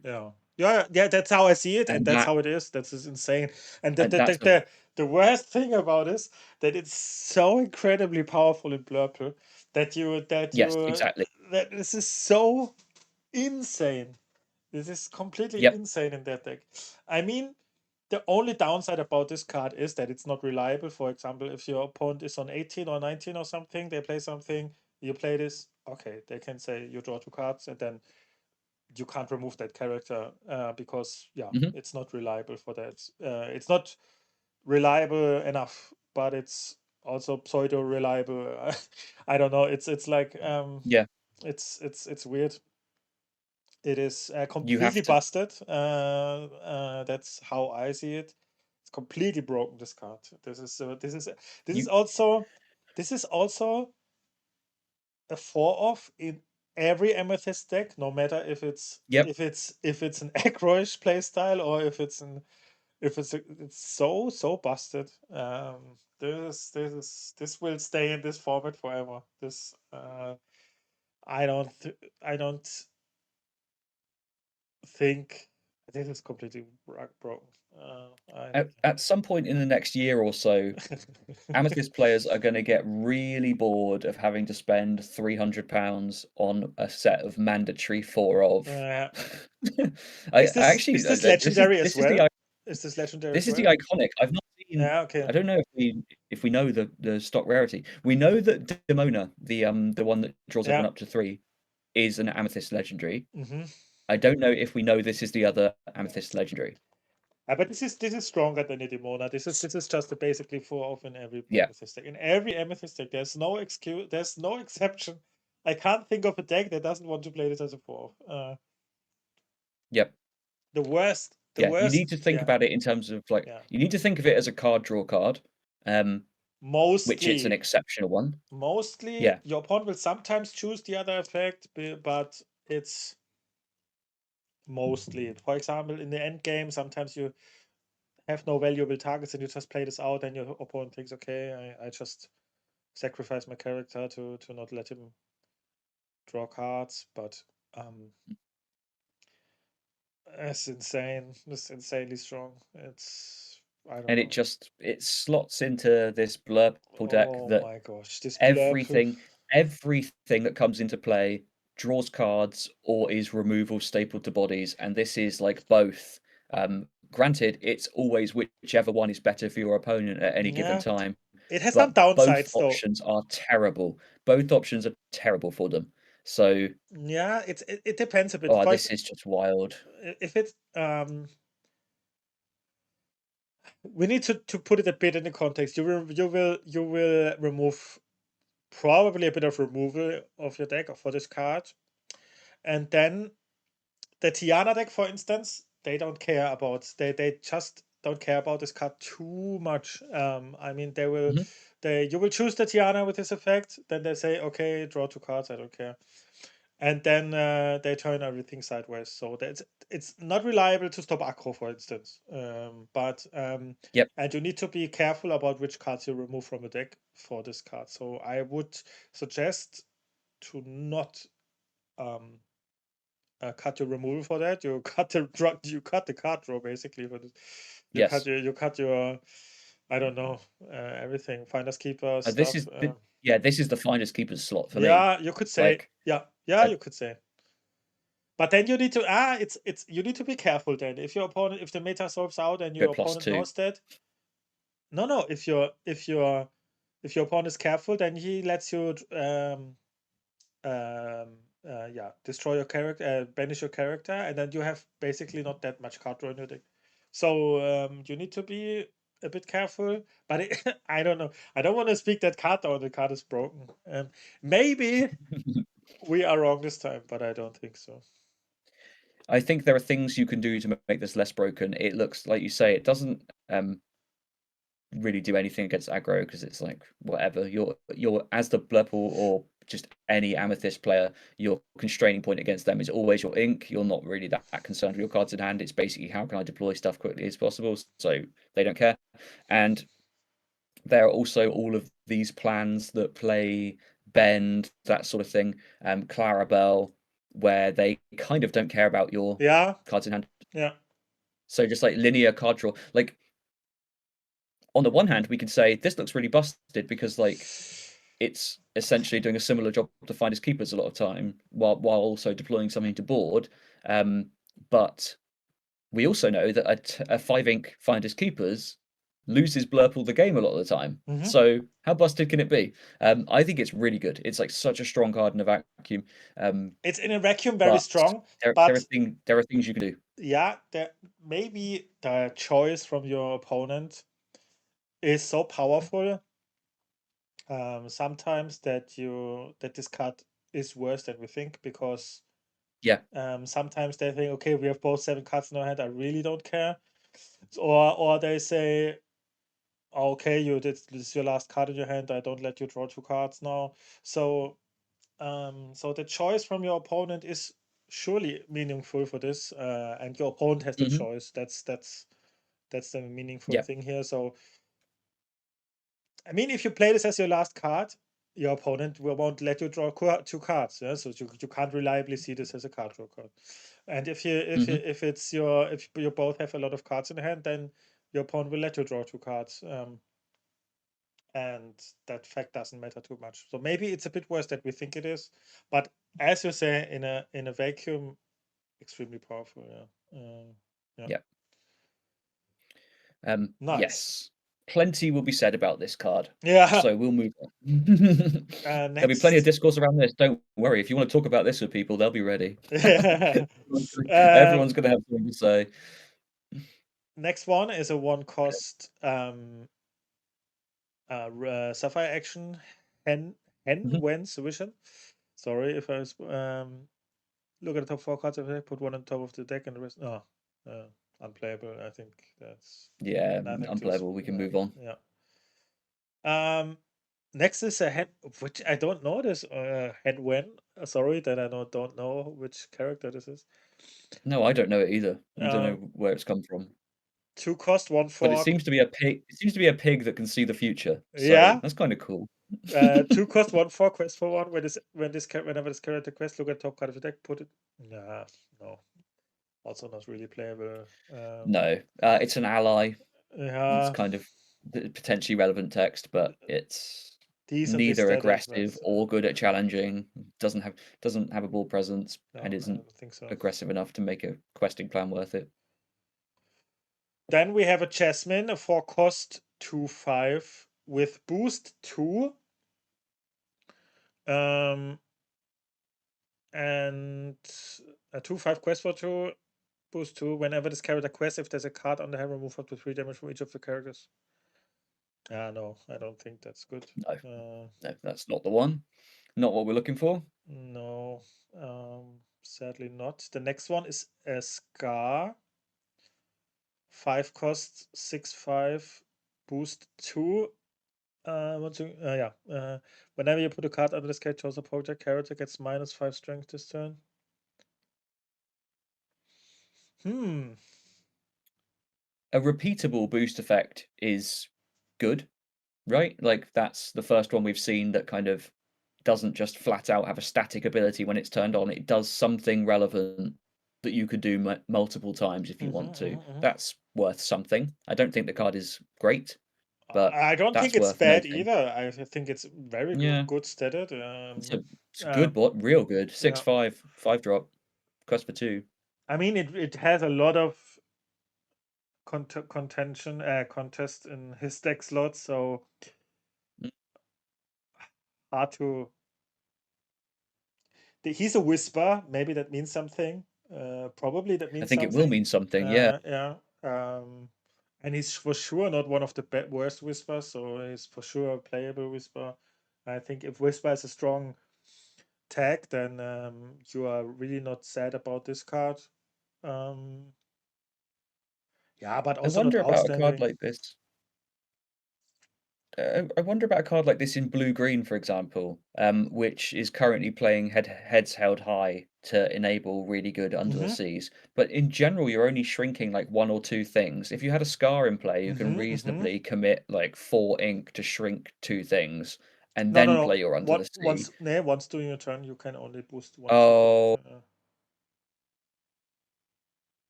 Yeah, that's how I see it, and And that's that how it is. That's just insane. And and that's a the worst thing about this that it's so incredibly powerful in Blurple yes, exactly. that this is so insane. This is completely Yep. insane in that deck. I mean, the only downside about this card is that it's not reliable. For example, if your opponent is on 18 or 19 or something, they play something, you play this, okay, they can say you draw 2 cards and then you can't remove that character because, yeah, Mhm. it's not reliable for that. It's not reliable enough, but it's also pseudo reliable. I don't know. It's like Yeah. it's weird. It is You have completely to. busted. That's how I see it. It's completely broken. This card. This is You also this is also a 4-off in every amethyst deck, no matter if it's Yep. if it's an aggro-ish playstyle or if it's it's so busted. This will stay in this format forever. This I don't think this is completely broken. at some point in the next year or so, Amethyst players are going to get really bored of having to spend £300 on a set of mandatory 4 of. uh, I actually is this this is legendary as this is well? the Is this legendary this as is the well? iconic. I've not seen. Yeah, okay. I don't know if we know the stock rarity. We know that Demona, the one that draws Yeah. everyone up to 3, is an Amethyst legendary. Hmm. I don't know if we know this is the other Amethyst legendary. But this is stronger than the Demona. This is just a basically 4-off in every Yeah. amethyst deck. In every amethyst deck, there's no exception. I can't think of a deck that doesn't want to play this as a 4-off. Yep. The Yeah, you need worst, to think yeah, about it in terms of like yeah. you need to think of it as a card draw card, which it's an Mostly, exceptional one. mostly Yeah, your opponent will sometimes choose the other effect, but it's mostly. For example, in the end game, sometimes you have no valuable targets and you just play this out, and your opponent thinks, okay, I just sacrifice my character to not let him draw cards. But it's insane. It's insanely strong. It's, I don't And know. it slots into this blurple deck Oh that my gosh, this blurple. everything that comes into play draws cards or is removal stapled to bodies, and this is like both. Granted, it's always whichever one is better for your opponent at any given Yeah, time, it has some but both downsides though. options are terrible. Both options are terrible for them. So, Yeah, it depends a bit. oh, this is just wild. If it's we need to put it a bit in the context. You will remove probably a bit of removal of your deck for this card, and then the Tiana deck, for instance, they just don't care about this card too much. I mean, Mhm. you will choose the Tiana with this effect, then they say, okay, draw 2 cards, I don't care, and then they turn everything sideways. So it's not reliable to stop aggro, for instance. Yep. And you need to be careful about which cards you remove from a deck for this card. So I would suggest to not um, cut your removal for that. You cut you cut the card draw basically for this. Yes. You cut your, I don't know, everything, finders keeper This stuff. is this is the finders keepers slot for me. Yeah, you could say, Like, yeah, uh, you could say. But then you need to it's you need to be careful then. If the meta solves out and go your plus opponent two. knows that. No, if your opponent is careful, then he lets you destroy your character, banish your character, and then you have basically not that much card draw in your deck. So you need to be a bit careful. But I don't know. I don't want to speak that card down. The card is broken. Maybe we are wrong this time, but I don't think so. I think there are things you can do to make this less broken. It looks like you say it doesn't really do anything against aggro because it's like whatever. You're as the Blurple or just any Amethyst player, your constraining point against them is always your ink. You're not really that concerned with your cards in hand. It's basically how can I deploy stuff quickly as possible. So they don't care. And there are also all of these plans that play bend, that sort of thing. Clarabelle, where they kind of don't care about your Yeah, cards in hand. yeah. So just like linear card draw. Like on the one hand, we could say this looks really busted because like it's essentially doing a similar job to finders keepers a lot of time while also deploying something to board. But we also know that a 5 ink finders keepers loses Blurple the game a lot of the time. Hmm. So how busted can it be? I think it's really good. It's like such a strong card in a vacuum. It's in a vacuum very But strong, there but are things you can do. yeah, maybe the choice from your opponent is so powerful sometimes that this card is worse than we think, because Yeah. sometimes they think, okay, we have both 7 cards in our hand, I really don't care. Or they say, okay, this is your last card in your hand, I don't let you draw 2 cards now. So so the choice from your opponent is surely meaningful for this, and your opponent has the Hmm. choice. That's the meaningful Yeah. thing here. So I mean, if you play this as your last card, your opponent won't let you draw 2 cards. Yeah? So you can't reliably see this as a card draw card. And Hmm. if you both have a lot of cards in hand, then your opponent will let you draw 2 cards. And that fact doesn't matter too much. So maybe it's a bit worse than we think it is. But as you say, in a vacuum, extremely powerful. Yeah. Yeah. Yeah. Nice. Yes. Plenty will be said about this card. Yeah. So we'll move on. There'll be plenty of Next. discourse around this. Don't worry. If you want to talk about this with people, they'll be ready. Yeah. Everyone's gonna have something to say. Next one is a 1 cost Sapphire action Mhm. Henwen's Vision. Sorry if I was look at the top 4 cards of the deck, put one on top of the deck and the rest. Oh, unplayable. I think that's Yeah, nothing to. unplayable. We can move on. Yeah. Next is a head, which I don't know this Henwen. Sorry that I don't know which character this is. No, I don't know it either. I don't know Um, where it's come from. 2 cost, 1 But it 4. seems to be a pig. It seems to be a pig that can see the future. So Yeah. that's kind of cool. 2 cost, 1 4, quest for 1. Whenever this character quest, look at top card of the deck, put it. Nah, no. Also not really playable. No, it's an ally. It's Yeah, kind of potentially relevant text, but it's decently neither static, but aggressive or good at challenging. Doesn't have a ball presence no, and I isn't don't think so. aggressive enough to make a questing plan worth it. Then we have a Jasmine, a 4 cost 2/5 with boost 2. And a 2/5 quest for 2, boost 2. Whenever this character quests, if there's a card on the hand, remove up to 3 damage from each of the characters. No, I don't think that's good. No, that's not the one. Not what we're looking for. No, sadly not. The next one is a Scar. 5 costs, 6/5, boost 2. Whenever you put a card under this character, chose a project character gets -5 strength this turn. A repeatable boost effect is good, right? Like that's the first one we've seen that kind of doesn't just flat out have a static ability when it's turned on. It does something relevant that you could do multiple times if you want to. That's worth something. I don't think the card is great, but I don't think that's it's worth bad noting. either. I think it's very Yeah, good statted. it's a good bot, real good. Yeah. 6/5, 5-drop, quest for 2. I mean, it has a lot of contest in his deck slot, so Mm. hard to. He's a whisper. Maybe that means something. Probably that I means think it will something. mean something, yeah. Yeah. And he's for sure not one of the worst whispers, so he's for sure a playable whisper. I think if whisper is a strong tag, then you are really not sad about this card. Yeah, but I also not wonder about a card outstanding. like this. I wonder about a card like this in blue-green, for example, which is currently playing heads held high to enable really good Under the Seas. But in general, you're only shrinking like 1 or 2 things. If you had a Scar in play, you can reasonably commit like 4 ink to shrink 2 things and No, no, then no. play your Under the Sea. Once doing your turn, you can only boost once a turn. Oh,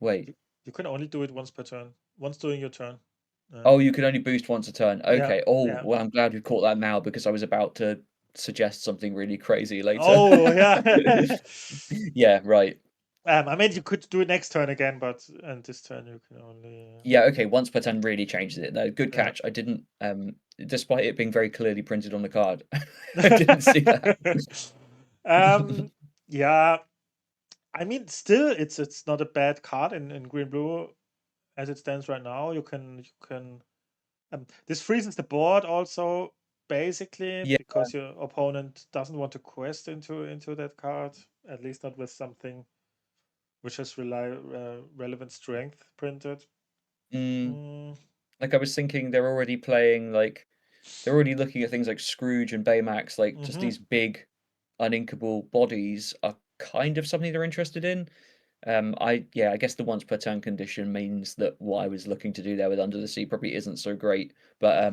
wait. You can only do it once per turn. Once doing your turn. Oh, you can only boost once a turn. Yeah, Okay. Oh, yeah. well, I'm glad you caught that now because I was about to suggest something really crazy later. Oh, yeah. Yeah, right. I mean, you could do it next turn again, but and this turn you can only. Yeah, okay, once per turn really changes it. No, good Yeah. catch. I didn't, despite it being very clearly printed on the card, I didn't see that. Yeah. I mean, still, it's not a bad card in green blue as it stands right now. You can this freezes the board also basically Yeah, because your opponent doesn't want to quest into that card, at least not with something which has relevant strength printed. mm, Mm, like I was thinking they're already playing they're already looking at things like Scrooge and Baymax, like just mhm. these big uninkable bodies are kind of something they're interested in. I guess the once per turn condition means that what I was looking to do there with Under the Sea probably isn't so great, but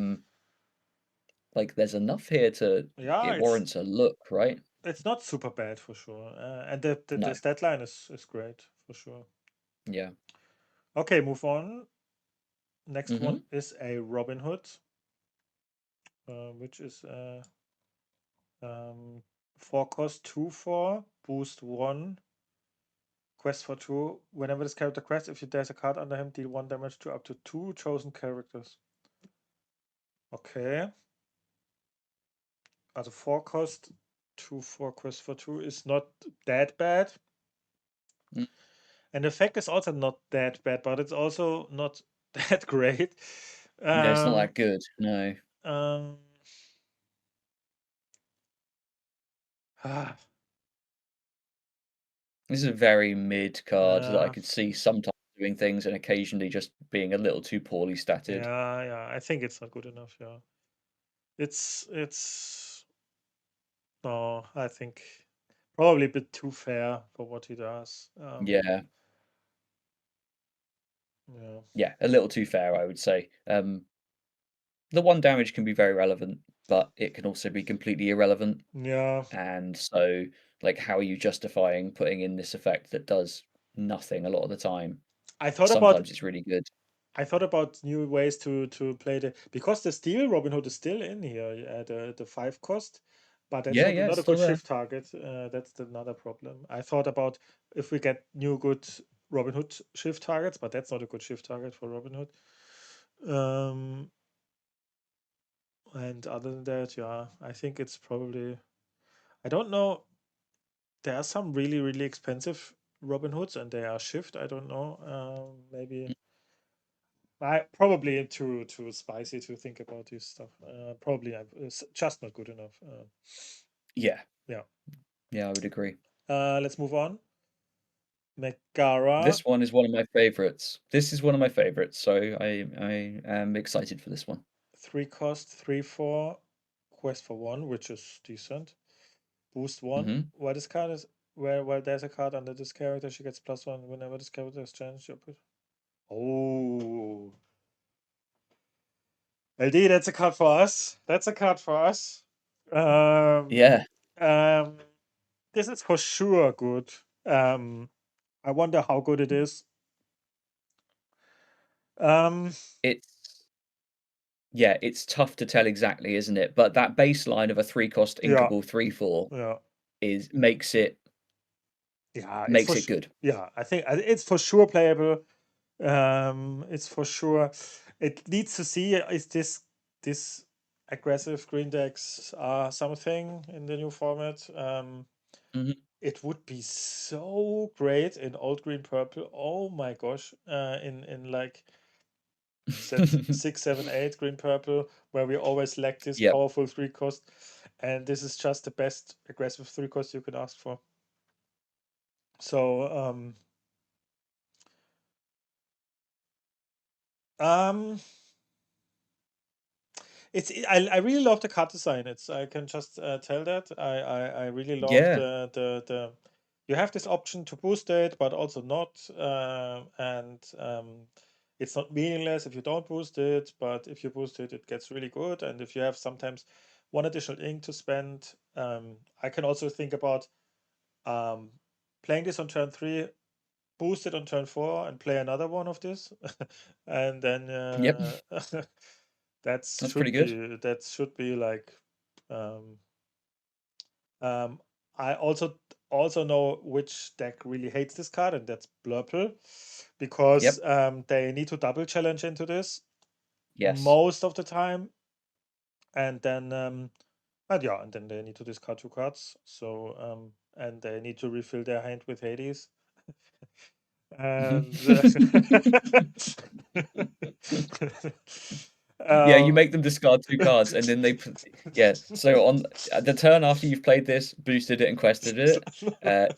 like there's enough here to Yeah, it warrants a look, right? it's not super bad for sure, and the No, stat line is great for sure. yeah. Okay, move on. Next Mm-hmm. one is a Robin Hood, which is 4 cost 2/4 boost 1. Quest for 2. Whenever this character quests, if there's a card under him, deal 1 damage to up to 2 chosen characters. Okay. Also 4 cost 2/4 quest for 2 is not that bad. Mm. And the effect is also not that bad, but it's also not that great. Yeah, it's not Um, that good. No. um, ah, This is a very mid card that I uh, could see sometimes doing things and occasionally just being a little too poorly statted. yeah. I think it's not good enough. Yeah. It's no. I think probably a bit too fair for what he does. Yeah. Yeah, a little too fair, I would say. The 1 damage can be very relevant, but it can also be completely irrelevant. Yeah. And so, like, how are you justifying putting in this effect that does nothing a lot of the time? I thought about Sometimes it's really good. new ways to play because the steel Robin Hood is still in here at the 5 cost, but that's Yeah, yeah, not it's a still good there. shift target. That's another problem. I thought about if we get new good Robin Hood shift targets, but that's not a good shift target for Robin Hood. And other than that, yeah, I think it's probably. I don't know. There are some really really expensive Robin Hoods, and they are shift. I don't know. Maybe. I probably too spicy to think about this stuff. Probably it's just not good enough. Yeah, Yeah. yeah, I would agree. Let's move on. Megara, This one is one of my favorites. This is one of my favorites, so I am excited for this one. 3 cost, 3/4, quest for 1, which is decent. Boost 1. Mhm. Why this card is where there's a card under this character, she gets +1 whenever this character is changed. Oh, LD, that's a card for us. That's a card for us. Um, Yeah, um, this is for sure good. Um, I wonder how good it is. Um, it's it's tough to tell exactly, isn't it? But that baseline of a 3 cost yeah, inkable 3/4 yeah, is yeah. It's makes for it sure. good. Yeah, I think it's for sure playable. It's for sure. It needs to see is this aggressive green decks are something in the new format. Mhm. It would be so great in old green purple. Oh my gosh! In like set 6, 7, 8 green purple, where we always lack this Yep. powerful 3 cost, and this is just the best aggressive 3 cost you can ask for. So um it's I really love the card design. It's I can just tell that I really love Yeah. the you have this option to boost it, but also not, and it's not meaningless if you don't boost it. But if you boost it, it gets really good. And if you have sometimes one additional ink to spend, I can also think about um, playing this on turn 3, boost it on turn 4, and play another one of this, and then Yep. That's pretty good. that should be like um, um, I also know which deck really hates this card, and that's Blurple, because Yep. they need to double challenge into this Yes. most of the time, and then and then they need to discard 2 cards. So and they need to refill their hand with Hades. And Yeah, you um, make them discard 2 cards, and then yeah, so on the turn after you've played this, boosted it and quested it,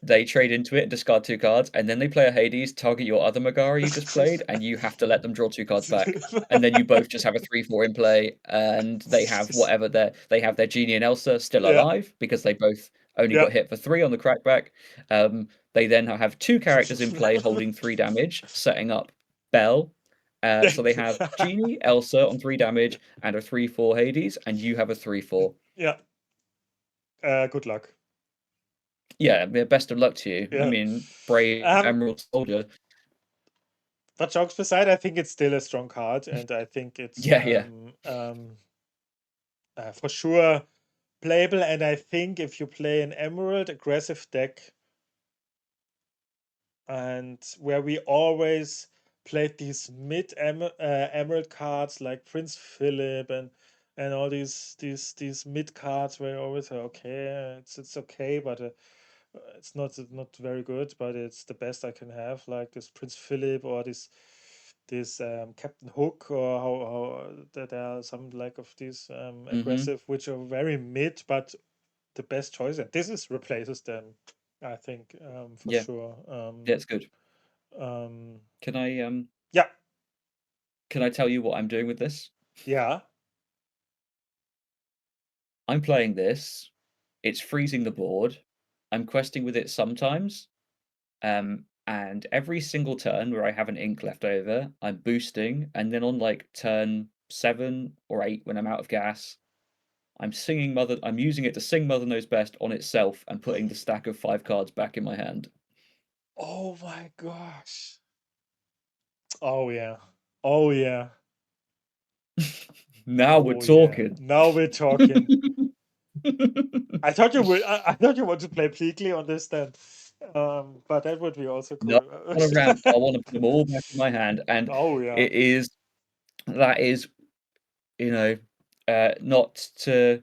they trade into it and discard 2 cards, and then they play a Hades, target your other Megara you just played, and you have to let them draw 2 cards back. And then you both just have a 3/4 in play, and they have they have their Genie and Elsa still yeah, alive because they both only yeah. got hit for 3 on the crackback. They then have 2 characters in play holding 3 damage, setting up Bell. So they have Genie, Elsa on 3 damage, and a 3/4 Hades, and you have a 3/4. Yeah. Good luck. Yeah, best of luck to you. I Yeah. mean, brave Um, Emerald Soldier. but jokes aside, I think it's still a strong card, and I think it's Yeah, yeah. for sure playable. And I think if you play an Emerald aggressive deck, and where we always played these Emerald cards like Prince Philip and all these mid cards where you always say, okay, it's okay, but it's not very good, but it's the best I can have, like this Prince Philip or this Captain Hook, or how that there are some like of these Mhm. aggressive which are very mid, but the best choice, and this is replaces them, I think, for Yeah. sure. Yeah, it's good. Um, Can I yeah, can I tell you what I'm doing with this? yeah, I'm playing this. It's freezing the board. I'm questing with it sometimes. Um, and every single turn where I have an ink left over, I'm boosting, and then on like turn 7 or 8 when I'm out of gas, I'm using it to sing Mother Knows Best on itself and putting the stack of 5 cards back in my hand. Oh my gosh. Oh yeah. Oh yeah. Now we're Oh yeah. talking. Now we're talking. I thought you would. I thought you want to play Pleakley on this then, but that would be also No, cool. I want to ramp. I want to put them all back in my hand, and Oh yeah. that is, you know, not to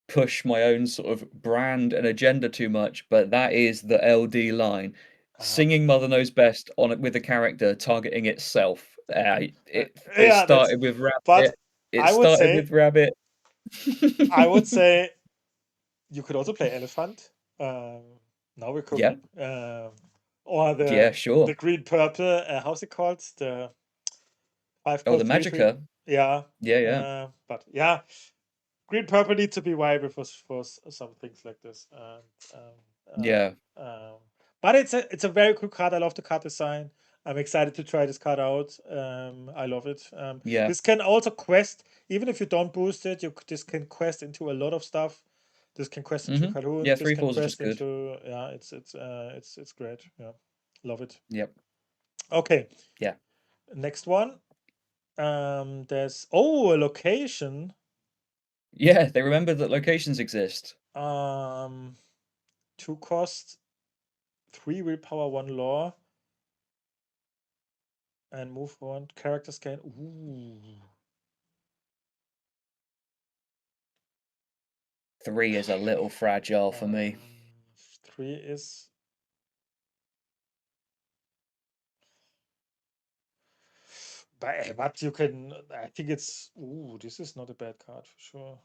push my own sort of brand and agenda too much, but that is the LD line. Singing Mother Knows Best on it with a character targeting itself. It Yeah, that's. started with But Rabbit. It I would started say, with Rabbit. I would say, you could also play Elephant. Now we're Yeah, cooking. Or yeah, the sure. green purple. How's it called? The five Oh, the cost 3/3. Magica. Yeah. Yeah, yeah, But yeah, green purple needs to be viable for some things like this. yeah, But it's a very cool card. I love the card design. I'm excited to try this card out. I love it. yeah. This can also quest, even if you don't boost it. This can quest into a lot of stuff. This can quest into Yeah, Calhoun. This three can fours are just quest good. into it's great. Yeah, love it. Yep. Okay, Yeah. next one. There's a location. Yeah, they remember that locations exist. 2 cost, 3 willpower, 1 law, and move 1 character scan. Ooh. 3 is a little fragile for me. 3 is. But you can. I think it's. Ooh, this is not a bad card for sure.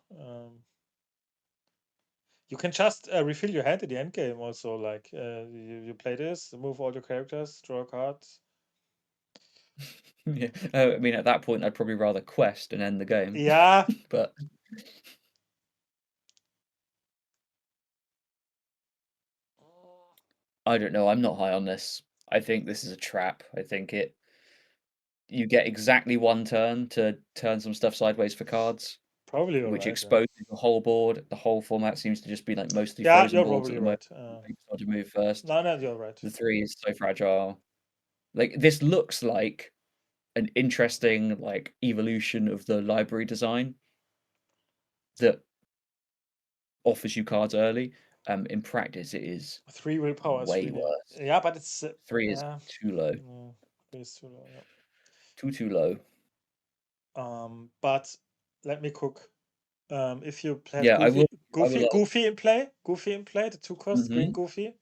You can just refill your hand at the end game also. Like you play this, move all your characters, draw a card. Yeah. I mean, at that point, I'd probably rather quest and end the game. Yeah. But I don't know. I'm not high on this. I think this is a trap. I think you get exactly 1 turn to turn some stuff sideways for cards, Probably you're which right. Yeah. exposes the whole board. The whole format seems to just be like mostly Yeah, frozen you're boards at probably the moment. right. People start to move first. No, you're right. The 3 is so fragile. Like this looks like an interesting like evolution of the library design that offers you cards early. In practice, it is 3 willpower is way really. worse. Yeah, but it's 3 is yeah. too low. No, 3 is too low. Yeah. Too low. But let me cook. If you have Yeah, I will. Goofy in play, the 2 cost green Mhm. Goofy.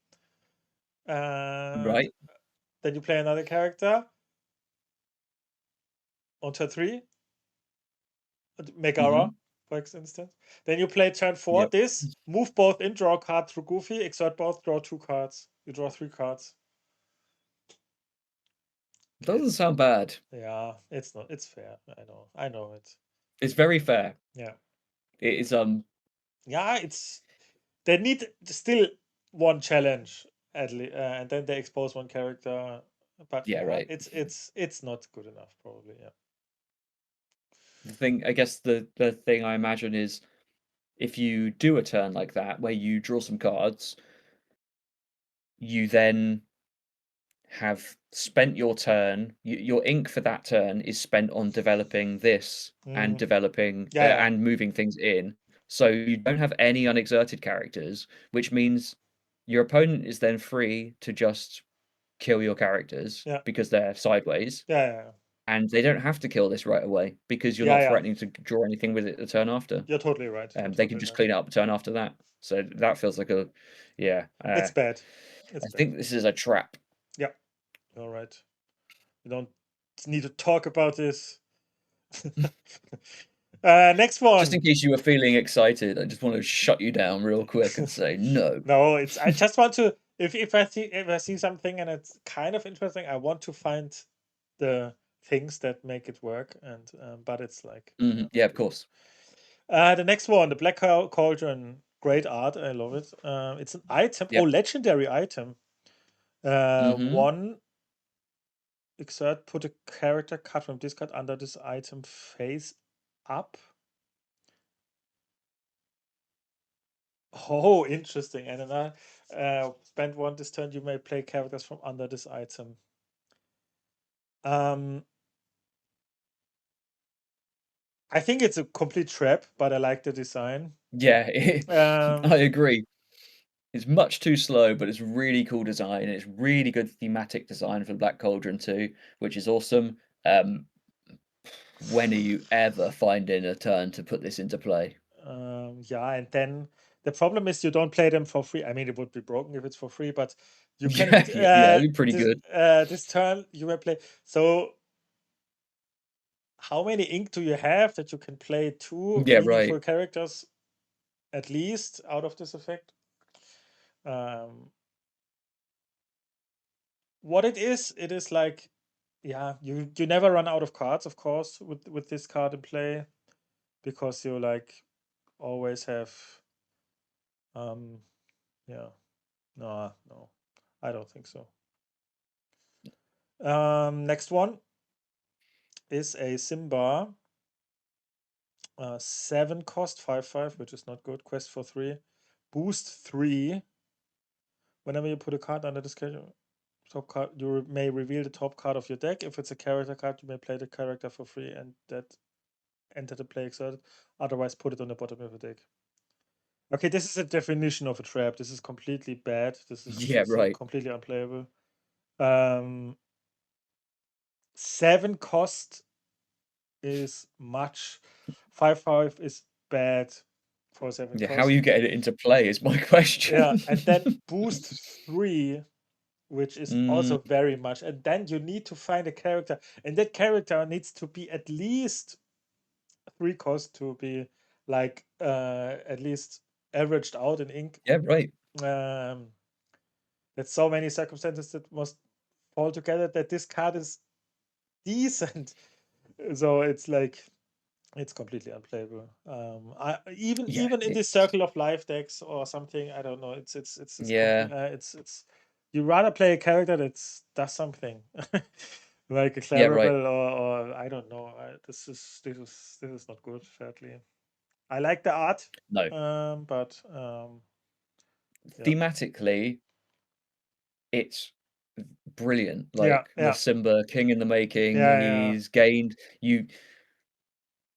Right. Then you play another character on turn 3, Megara, Mhm. for instance. Then you play turn 4. Yep. This move both in, draw a card through Goofy, exert both, draw 2 cards. You draw 3 cards. Doesn't sound bad. Yeah, it's not. It's fair. I know it. It's very fair. Yeah. It is Yeah, it's they need still one challenge at least, and then they expose one character. But yeah, yeah, right. it's not good enough probably. Yeah. The thing I guess the thing I imagine is if you do a turn like that where you draw some cards, you then have spent your turn. Your ink for that turn is spent on developing this and developing Yeah, yeah, and moving things in. So you don't have any unexerted characters, which means your opponent is then free to just kill your characters yeah, because they're sideways, yeah, yeah, and they don't have to kill this right away because you're yeah, not yeah. threatening to draw anything with it the turn after. You're totally right. You're They can totally just right. clean it up the turn after that. So that feels like a yeah. It's bad. It's I bad. think this is a trap. Yeah. All right. We don't need to talk about this. Next Just one. in case you were feeling excited, I just want to shut you down real quick and say no. No, it's. I just want to. If I see something and it's kind of interesting, I want to find the things that make it work. And but it's like. Yeah, of course. The next one, the Black Cauldron. Great art. I love it. It's an item. Oh, Yep. legendary item. One, exert, put a character card from discard under this item face up. Oh, interesting. And then spend one this turn, you may play characters from under this item. I think it's a complete trap, but I like the design. Yeah, I agree. It's much too slow, but it's really cool design. It's really good thematic design for Black Cauldron too, which is awesome. When are you ever finding a turn to put this into play? Yeah, and then the problem is you don't play them for free. I mean, it would be broken if it's for free, but you can. Yeah, pretty good. This turn you may play. So, how many ink do you have that you can play two Yeah, meaningful right. characters at least out of this effect? What it is like, yeah, you never run out of cards, of course, with this card in play, because you like always have, yeah, no, I don't think so. Next one is a Simba. 7 cost, 5/5, which is not good. Quest for 3. Boost 3. Whenever you put a card under this schedule, top card, you may reveal the top card of your deck. If it's a character card, you may play the character for free and that enter the play exerted. Otherwise, put it on the bottom of the deck. Okay, this is a definition of a trap. This is completely bad. This Yeah, is right. completely unplayable. 7 cost is much. 5/5 is bad for 7 Yeah, how are you cost. getting it into play is my question. Yeah, and then boost 3, which is also Mm, very much. And then you need to find a character, and that character needs to be at least 3 cost to be like at least averaged out in ink. yeah, right. There's so many circumstances that must fall together that this card is decent. So it's like it's completely unplayable. Yeah, Even in this it's circle of life decks or something, I don't know. It's yeah, complete. It's you rather play a character that does something like a yeah, right. Clarabelle or I don't know. This is not good. Sadly, I like the art, No. but yeah, Thematically, it's brilliant. yeah, Like the yeah, Simba King in the making, yeah, yeah, he's gained you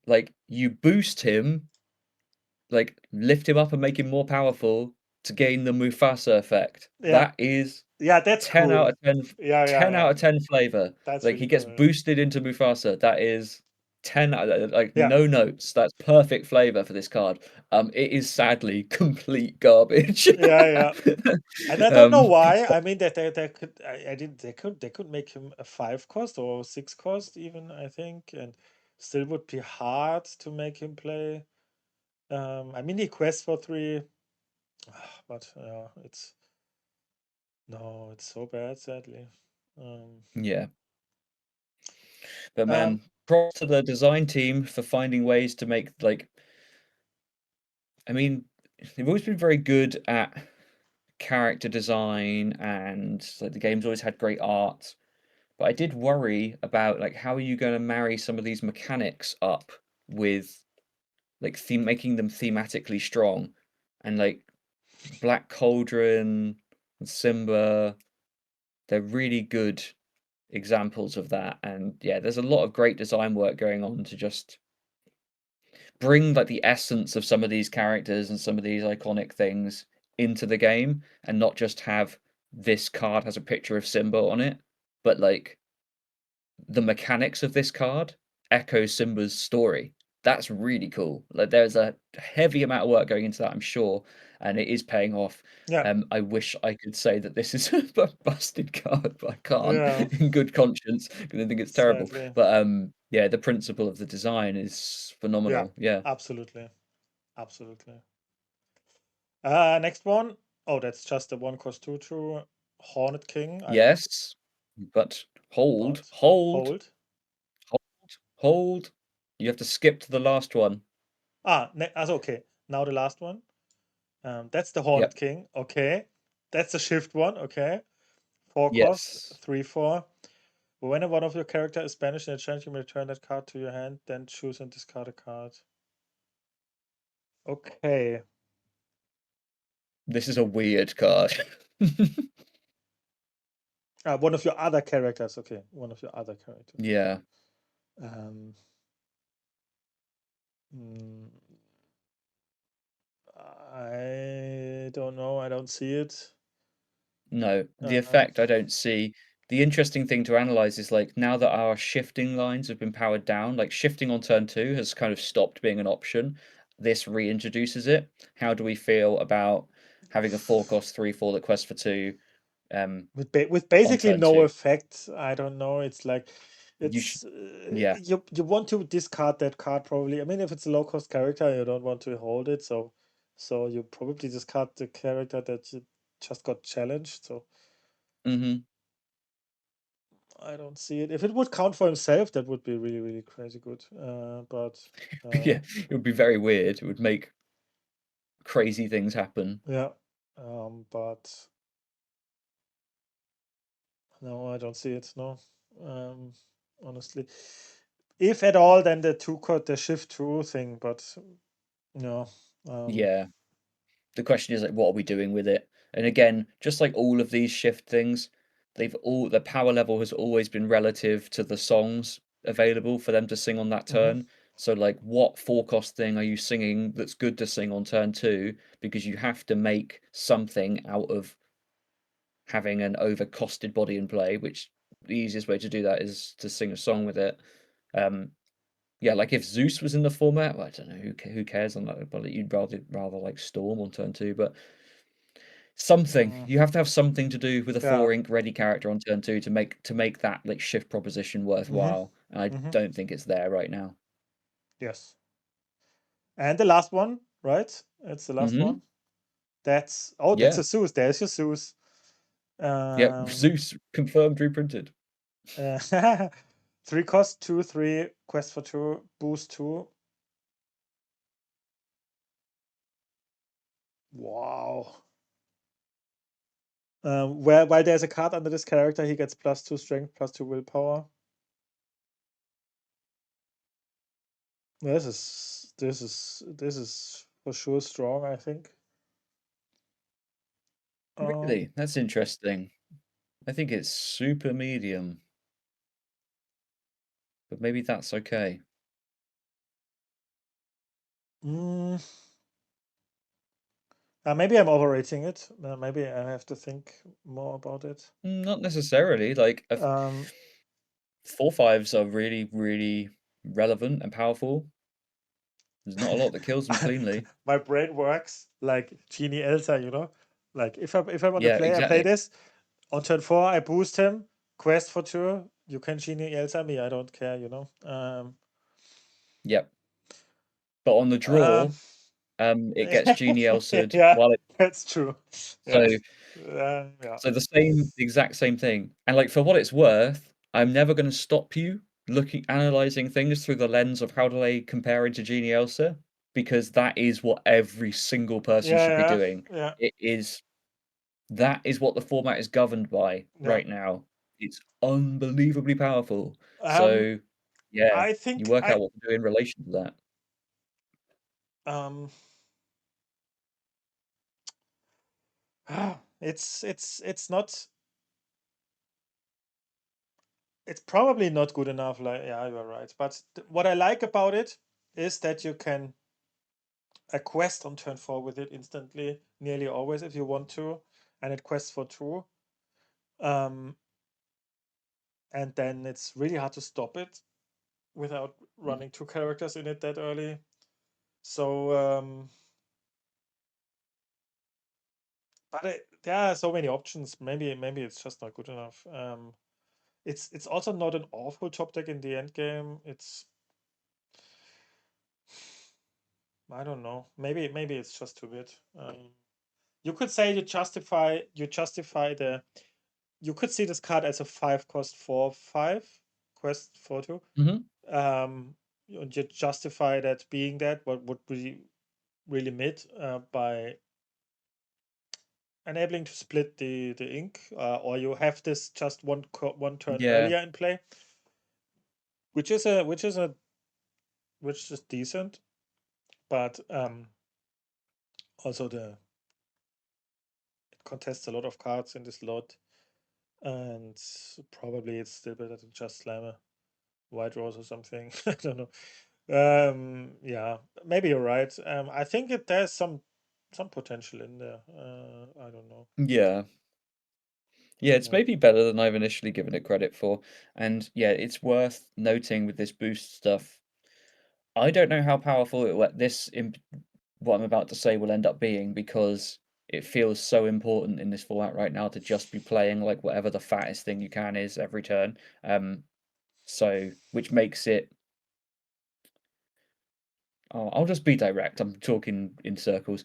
like you boost him, like lift him up and make him more powerful to gain the Mufasa effect. yeah, That is yeah. That's 10 out cool. of 10, Yeah, yeah, 10 yeah. out of 10 flavor. That's Like really he gets cool. boosted into Mufasa. That is 10 like Yeah, no notes. That's perfect flavor for this card. It is sadly complete garbage. yeah, yeah. And I don't know um why. I mean that they could I didn't they could make him a 5 cost or 6 cost even, I think, and still would be hard to make him play. I mean he quests for 3, but yeah, it's no, it's so bad, sadly. Um, yeah, but um, man, props to the design team for finding ways to make like I mean, they've always been very good at character design and like the game's always had great art. But I did worry about like how are you going to marry some of these mechanics up with like making them thematically strong and like Black Cauldron and Simba, they're really good examples of that. And yeah, there's a lot of great design work going on to just bring like the essence of some of these characters and some of these iconic things into the game and not just have this card has a picture of Simba on it, but like the mechanics of this card echo Simba's story. That's really cool. Like there's a heavy amount of work going into that, I'm sure, and it is paying off. yeah, I wish I could say that this is a busted card, but I can't yeah, in good conscience because I think it's terrible. sadly. But yeah, the principle of the design is Yeah, phenomenal. Yeah. absolutely. Absolutely. Next one. Oh, that's just the 1 cost 2/2 Hornet King. Yes, but hold, But hold, hold. hold, hold. You have to skip to the last one. Okay. Now the last one. That's the Hornet Yep. King. Okay. That's the shift one. Okay. 4 cost, Yes. 3/4. When one of your character is banished in a challenge, you may return that card to your hand, then choose and discard a card. Okay. This is a weird card. One of your other characters. Okay, one of your other characters. Yeah. I don't know. I don't see it. No, the effect I don't see. The interesting thing to analyze is like now that our shifting lines have been powered down, like shifting on turn 2 has kind of stopped being an option. This reintroduces it. How do we feel about having a 4-cost 3/4 that quests for 2 with on basically turn no 2? effect. I don't know. It's like You should, it's yeah. you want to discard that card probably. I mean, if it's a low cost character, you don't want to hold it, so you probably discard the character that you just got challenged. So Mhm. I don't see it. If it would count for himself, that would be really, really crazy good. But Yeah, it would be very weird. It would make crazy things happen. yeah, but no, I don't see it. No, honestly, if at all, then the the shift 2 thing. But no, Yeah. The question is like, what are we doing with it? And again, just like all of these shift things, the power level has always been relative to the songs available for them to sing on that mhm, turn. So like what 4-cost thing are you singing that's good to sing on turn 2? Because you have to make something out of having an overcosted body in play, which the easiest way to do that is to sing a song with it. Um, yeah, like if Zeus was in the format, well, I don't know who cares on that, but you'd rather like Storm on turn 2, but something. mm, You have to have something to do with a yeah, 4 ink ready character on turn 2 to make that like shift proposition mhm, worthwhile. And I mhm, don't think it's there right now. yes. And the last one, right? It's the last Hmm. one. That's that's Yeah. a Zeus. There's your Zeus. Yep. Um, Zeus confirmed reprinted. 3 cost 2/3 quest for 2 boost 2. Wow. While there's a card under this character, he gets +2 strength, +2 willpower. This is for sure strong, I think. Really? That's interesting. I think it's super medium, but maybe that's okay. Mm, maybe I'm overrating it. Maybe I have to think more about it. Not necessarily. Like Um, 4/5s are really, really relevant and powerful. There's not a lot that kills them cleanly. my brain works like Genie Elsa, you know. Like if I want to Yeah, play, I play exactly. this. On turn 4, I boost him. Quest for 2. You can Genie Elsa me. I don't care, you know. Yep. But on the Um, draw, it gets Genie Elsa'd yeah, while it that's true. so Yeah, yeah. so the exact same thing. And like for what it's worth, I'm never gonna stop you analyzing things through the lens of how do they compare into Genie Elsa, because that is what every single person should be Yeah, doing. yeah, It is that is what the format is governed by yeah. right now. It's unbelievably powerful. Um, So yeah, I you think work out what to do in relation to that. um, it's not. It's probably not good enough. Like, yeah, you're right. But what I like about it is that you can a quest on turn 4 with it instantly, nearly always if you want to, and it quests for 2. Um, and then it's really hard to stop it without Mhm. running 2 characters in it that early. So, but there are so many options. Maybe it's just not good enough. It's also not an awful top deck in the end game. It's I don't know. Maybe it's just too bit. You could say you justify the you could see this card as a 5 cost 4/5 quest for 2. Mhm. And you justify that being that what would be really mid by enabling to split the ink, or you have this just one turn Yeah. earlier in play, which is decent, but also it contests a lot of cards in this lot, and probably it's still better to just slam a white rose or something. I don't know. Yeah, maybe you're right. I think there's some potential in there. I don't know. Yeah. Yeah, it's maybe better than I've initially given it credit for. And yeah, it's worth noting with this boost stuff. I don't know how powerful what I'm about to say will end up being, because it feels so important in this format right now to just be playing like whatever the fattest thing you can is every turn. So which makes it. Oh, I'll just be direct. I'm talking in circles.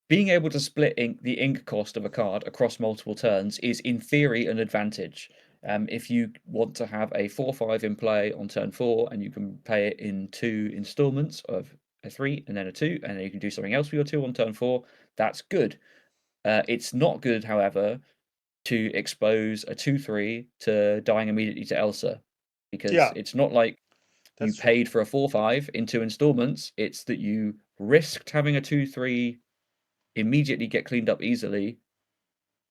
Being able to split the ink cost of a card across multiple turns is, in theory, an advantage. If you want to have a 4/5 in play on turn 4, and you can pay it in 2 installments of a 3 and then a 2, and then you can do something else with your 2 on turn 4, that's good. It's not good, however, to expose a 2/3 to dying immediately to Elsa, because Yeah, it's not like you that's true. paid for a 4/5 in 2 installments. It's that you risked having a 2/3 immediately get cleaned up easily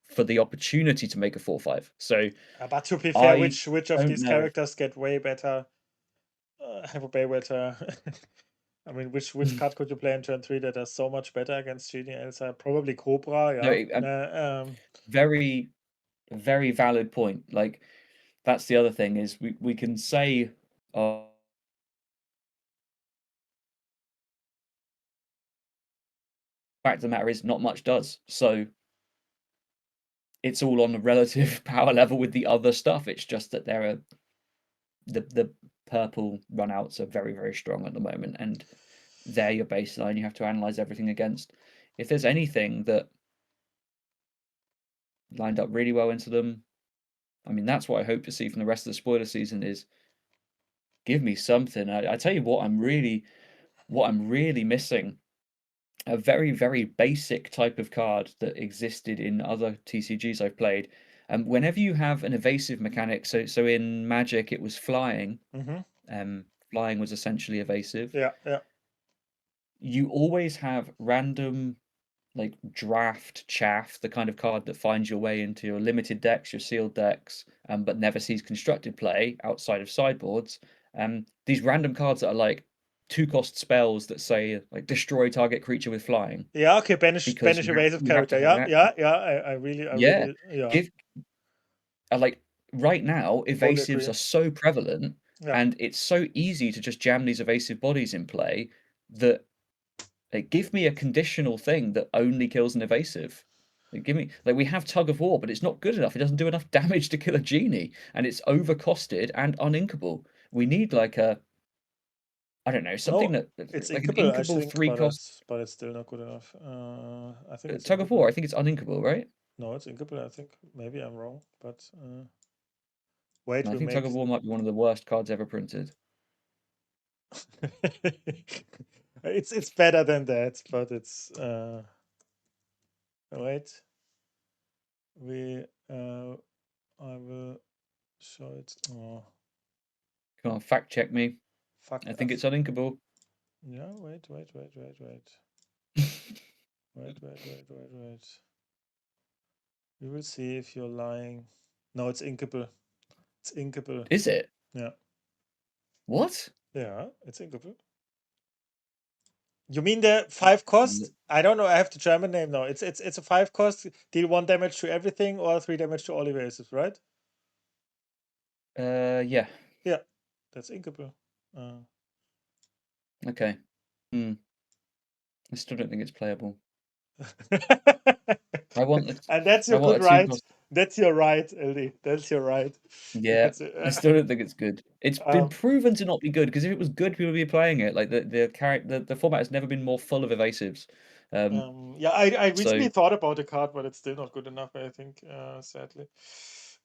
for the opportunity to make a 4/5. So But to be fair, I which of don't these know if characters get way better? Have a way better. I mean, which card could you play in turn 3 that is so much better against Genie Elsa? Probably Cobra, no, yeah. very, very valid point. Like, that's the other thing, is we can say, oh, fact of the matter is not much does. So it's all on a relative power level with the other stuff. It's just that there are the purple runouts are very, very strong at the moment, and they're your baseline. You have to analyze everything against. If there's anything that lined up really well into them, I mean, that's what I hope to see from the rest of the spoiler season, is give me something. I tell you what, I'm really missing a very, very basic type of card that existed in other TCGs I've played. Whenever you have an evasive mechanic, so in Magic it was flying. Flying was essentially evasive. Yeah. You always have random, like, draft chaff, the kind of card that finds your way into your limited decks, your sealed decks, but never sees constructed play outside of sideboards. These random cards that are like 2-cost spells that say like destroy target creature with flying, Yeah, okay, banish because evasive you have to character. have Yeah, that. yeah. I really, Yeah, yeah, give like right now totally evasives agree. are so prevalent, Yeah. and it's so easy to just jam these evasive bodies in play that. Like, give me a conditional thing that only kills an evasive. Like, give me, like, we have Tug of War, but it's not good enough. It doesn't do enough damage to kill a genie, and it's overcosted and uninkable. We need like I don't know, something No, that it's like an inkable, I inkable think, 3-cost but it's still not good enough. I think it's Tug of inkable. War. I think it's uninkable, right? No, it's inkable. I think maybe I'm wrong, but wait, I we think Tug make. of War might be one of the worst cards ever printed. It's better than that, but it's wait. We I will show it. Oh, Come on, fact check me. fuck. I think it's uninkable. Yeah, wait. Wait. We will see if you're lying. No, it's inkable. It's inkable. Is it? Yeah. What? Yeah, it's inkable. You mean the 5 cost? I don't know. I have the German name now. It's a 5 cost. Deal 1 damage to everything or 3 damage to all evasives, right? Yeah. Yeah, that's inkable. Okay. I still don't think it's playable. I want a, And that's I your want good a two right. cost. That's your right, LD. That's your right. Yeah, I still don't think it's good. It's been Um, proven to not be good, because if it was good, people would be playing it. Like the format has never been more full of evasives. yeah, I So recently thought about the card, but it's still not good enough, I think, sadly.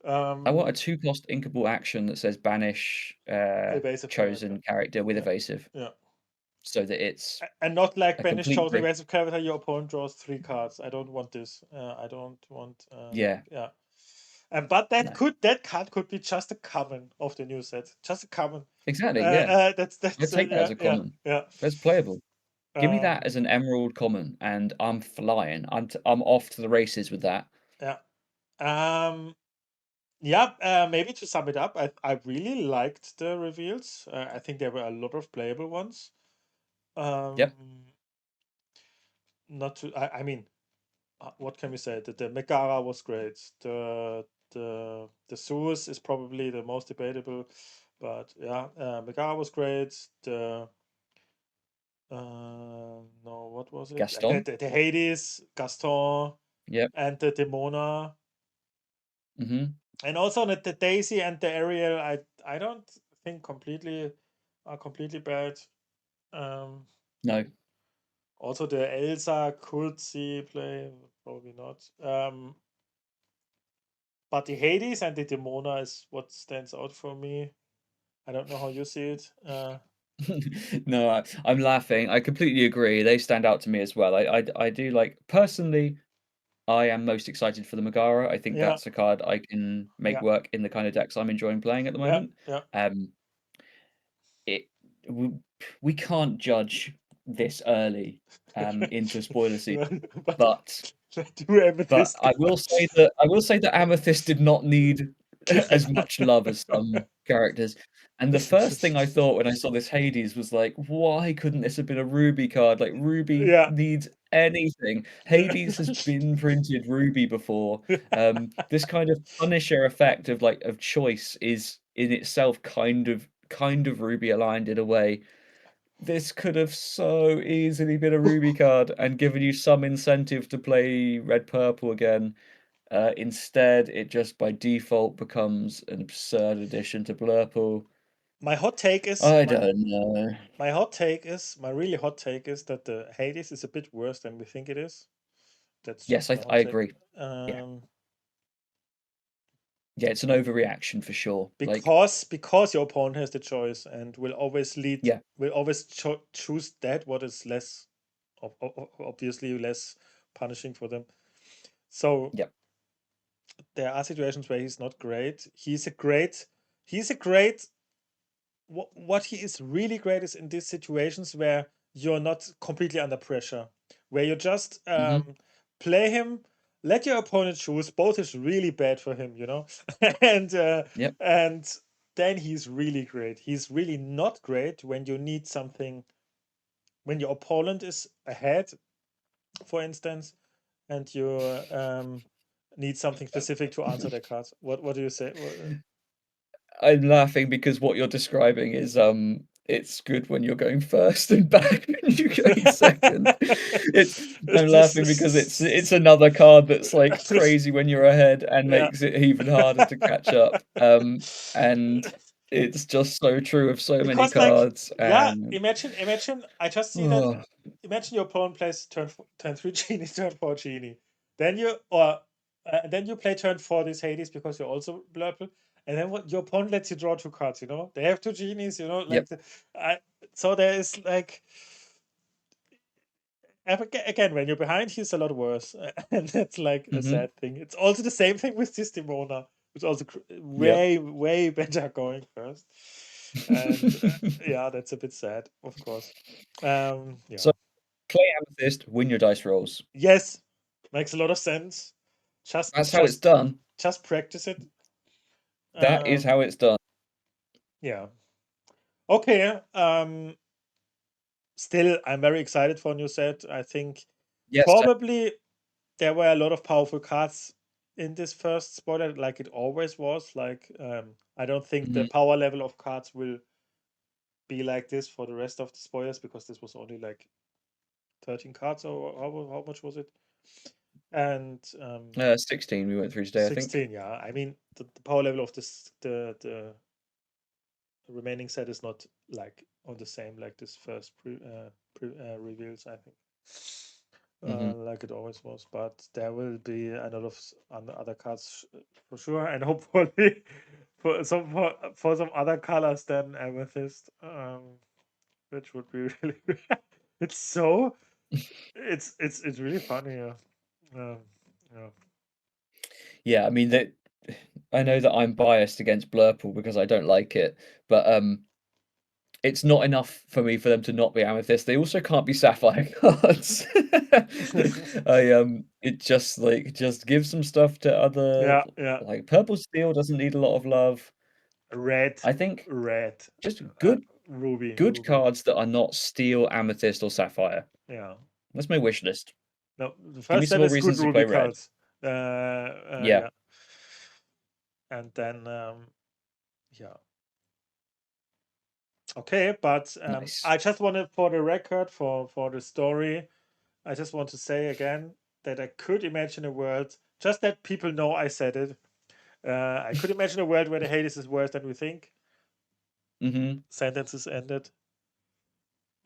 I want a 2-cost inkable action that says banish Evasive chosen character with Yeah, evasive. yeah. so that it's And not like a banish complete total break. evasive character, your opponent draws 3 cards. I don't want this. I don't want Yeah, yeah. But no, that card could be just a common of the new set. Just a common. exactly. Yeah, That's I'd take that as yeah, a yeah, common. yeah. That's playable. Give me that Um as an emerald common, and I'm flying. I'm off to the races with that. yeah. Um yeah, maybe to sum it up, I really liked the reveals. I think there were a lot of playable ones. Yep. Not to I mean, what can we say? The Megara was great. The Zeus is probably the most debatable, but yeah, Megara was great. No, what was it? Gaston. The Hades, Gaston, Yep. and the Demona, Mhm. and also the Daisy and the Ariel. I don't think are completely bad. Um, No. Also the Elsa could see play, probably not. But the Hades and the Demona is what stands out for me. I don't know how you see it. No, I'm laughing. I completely agree. They stand out to me as well. I do like personally. I am most excited for the Megara. I think Yeah, that's a card I can make yeah, work in the kind of decks I'm enjoying playing at the yeah, moment. yeah. Um, it we, we can't judge this early into spoiler season, But but do Amethyst. I will say that Amethyst did not need as much love as some characters. And the first thing I thought when I saw this Hades was like, why couldn't this have been a Ruby card? Like Ruby Yeah. needs anything. Hades has been printed Ruby before. This kind of Punisher effect of like of choice is in itself kind of Ruby aligned in a way. This could have so easily been a Ruby card and given you some incentive to play red purple again. Instead, it just by default becomes an absurd addition to Blurple. My hot take is I don't know. my really hot take is that the Hades is a bit worse than we think it is. That's Yes, just my I hot take. agree. Yeah, yeah, it's an overreaction for sure. Like, Because your opponent has the choice and yeah, will always choose that what is less obviously less punishing for them. So yeah, there are situations where he's not great. He's a great what he is really great is in these situations where you're not completely under pressure, where you just hmm, play him, let your opponent choose. Both is really bad for him, and yep, and then he's really great. He's really not great when you need something, when your opponent is ahead, for instance, and you need something specific to answer the cards. What do you say? I'm laughing because what you're describing is it's good when you're going first and bad when you're going second. It's I'm laughing because it's another card that's like crazy when you're ahead and Yeah. makes it even harder to catch up. And it's just so true of so many Because like cards yeah, and imagine I just see that. oh, Imagine your opponent plays turn 3 genie, turn 4 genie. Then you play turn 4 this Hades because you're also blurple. And then what your opponent lets you draw 2 cards, they have 2 genies, yep. like so there is like again, when you're behind, he's a lot worse, and that's like a Hmm. sad thing. It's also the same thing with this Demona, which also Yep. way way better going first, and yeah, that's a bit sad, of course. Yeah, So play Amethyst, win your dice rolls. yes, makes a lot of sense. Just That's how it's just done. just practice it. That is Um, how it's done. yeah. Okay. Still, I'm very excited for a new set. I think Yes. probably there were a lot of powerful cards in this first spoiler, like it always was. Like, I don't think the Mhm. power level of cards will be like this for the rest of the spoilers because this was only like 13 cards, or how much was it? And 16 we went through today, I think. 16, yeah. I mean, the power level of the remaining set is not like on the same like this first reveals, I think. Mhm. Like it always was, but there will be a lot of other cards for sure, and hopefully for some other colors than Amethyst. which would be really. It's so. It's really funny. Yeah. Yeah. Yeah, I mean that. I know that I'm biased against Blurple because I don't like it, but it's not enough for me for them to not be amethyst. They also can't be sapphire cards. It just gives some stuff to other Yeah. Yeah. like purple steel doesn't need a lot of love. Red. I think Red. just good Ruby. cards that are not steel, amethyst, or sapphire. Yeah. That's my wish list. No, the Give me first some set more is good reasons to Ruby play red. cards. Yeah, Yeah. And then yeah. Okay, but nice. I just wanted for the record for the story, I just want to say again that I could imagine a world, just that people know I said it. I could imagine a world where the Hades is worse than we think. Mm-hmm. Sentences ended,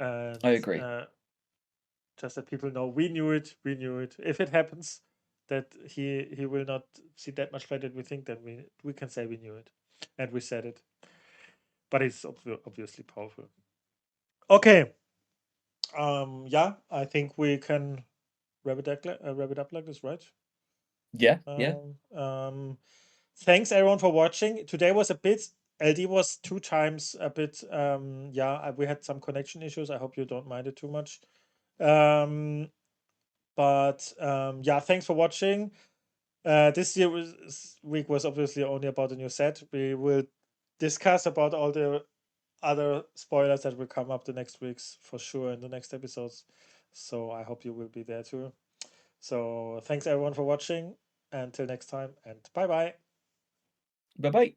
I and agree. just that people know we knew it. We knew it. If it happens that he will not see that much play that we think, then we can say we knew it, and we said it. But it's obviously powerful. Okay. Yeah, I think we can wrap it up like this, right? Yeah, yeah. Thanks everyone for watching. Today was a bit. LD was 2 times a bit. Yeah, we had some connection issues. I hope you don't mind it too much. But yeah, thanks for watching. This week was obviously only about the new set. We will discuss about all the other spoilers that will come up the next weeks for sure in the next episodes. So I hope you will be there too. So thanks everyone for watching. Until next time, and bye bye. Bye bye.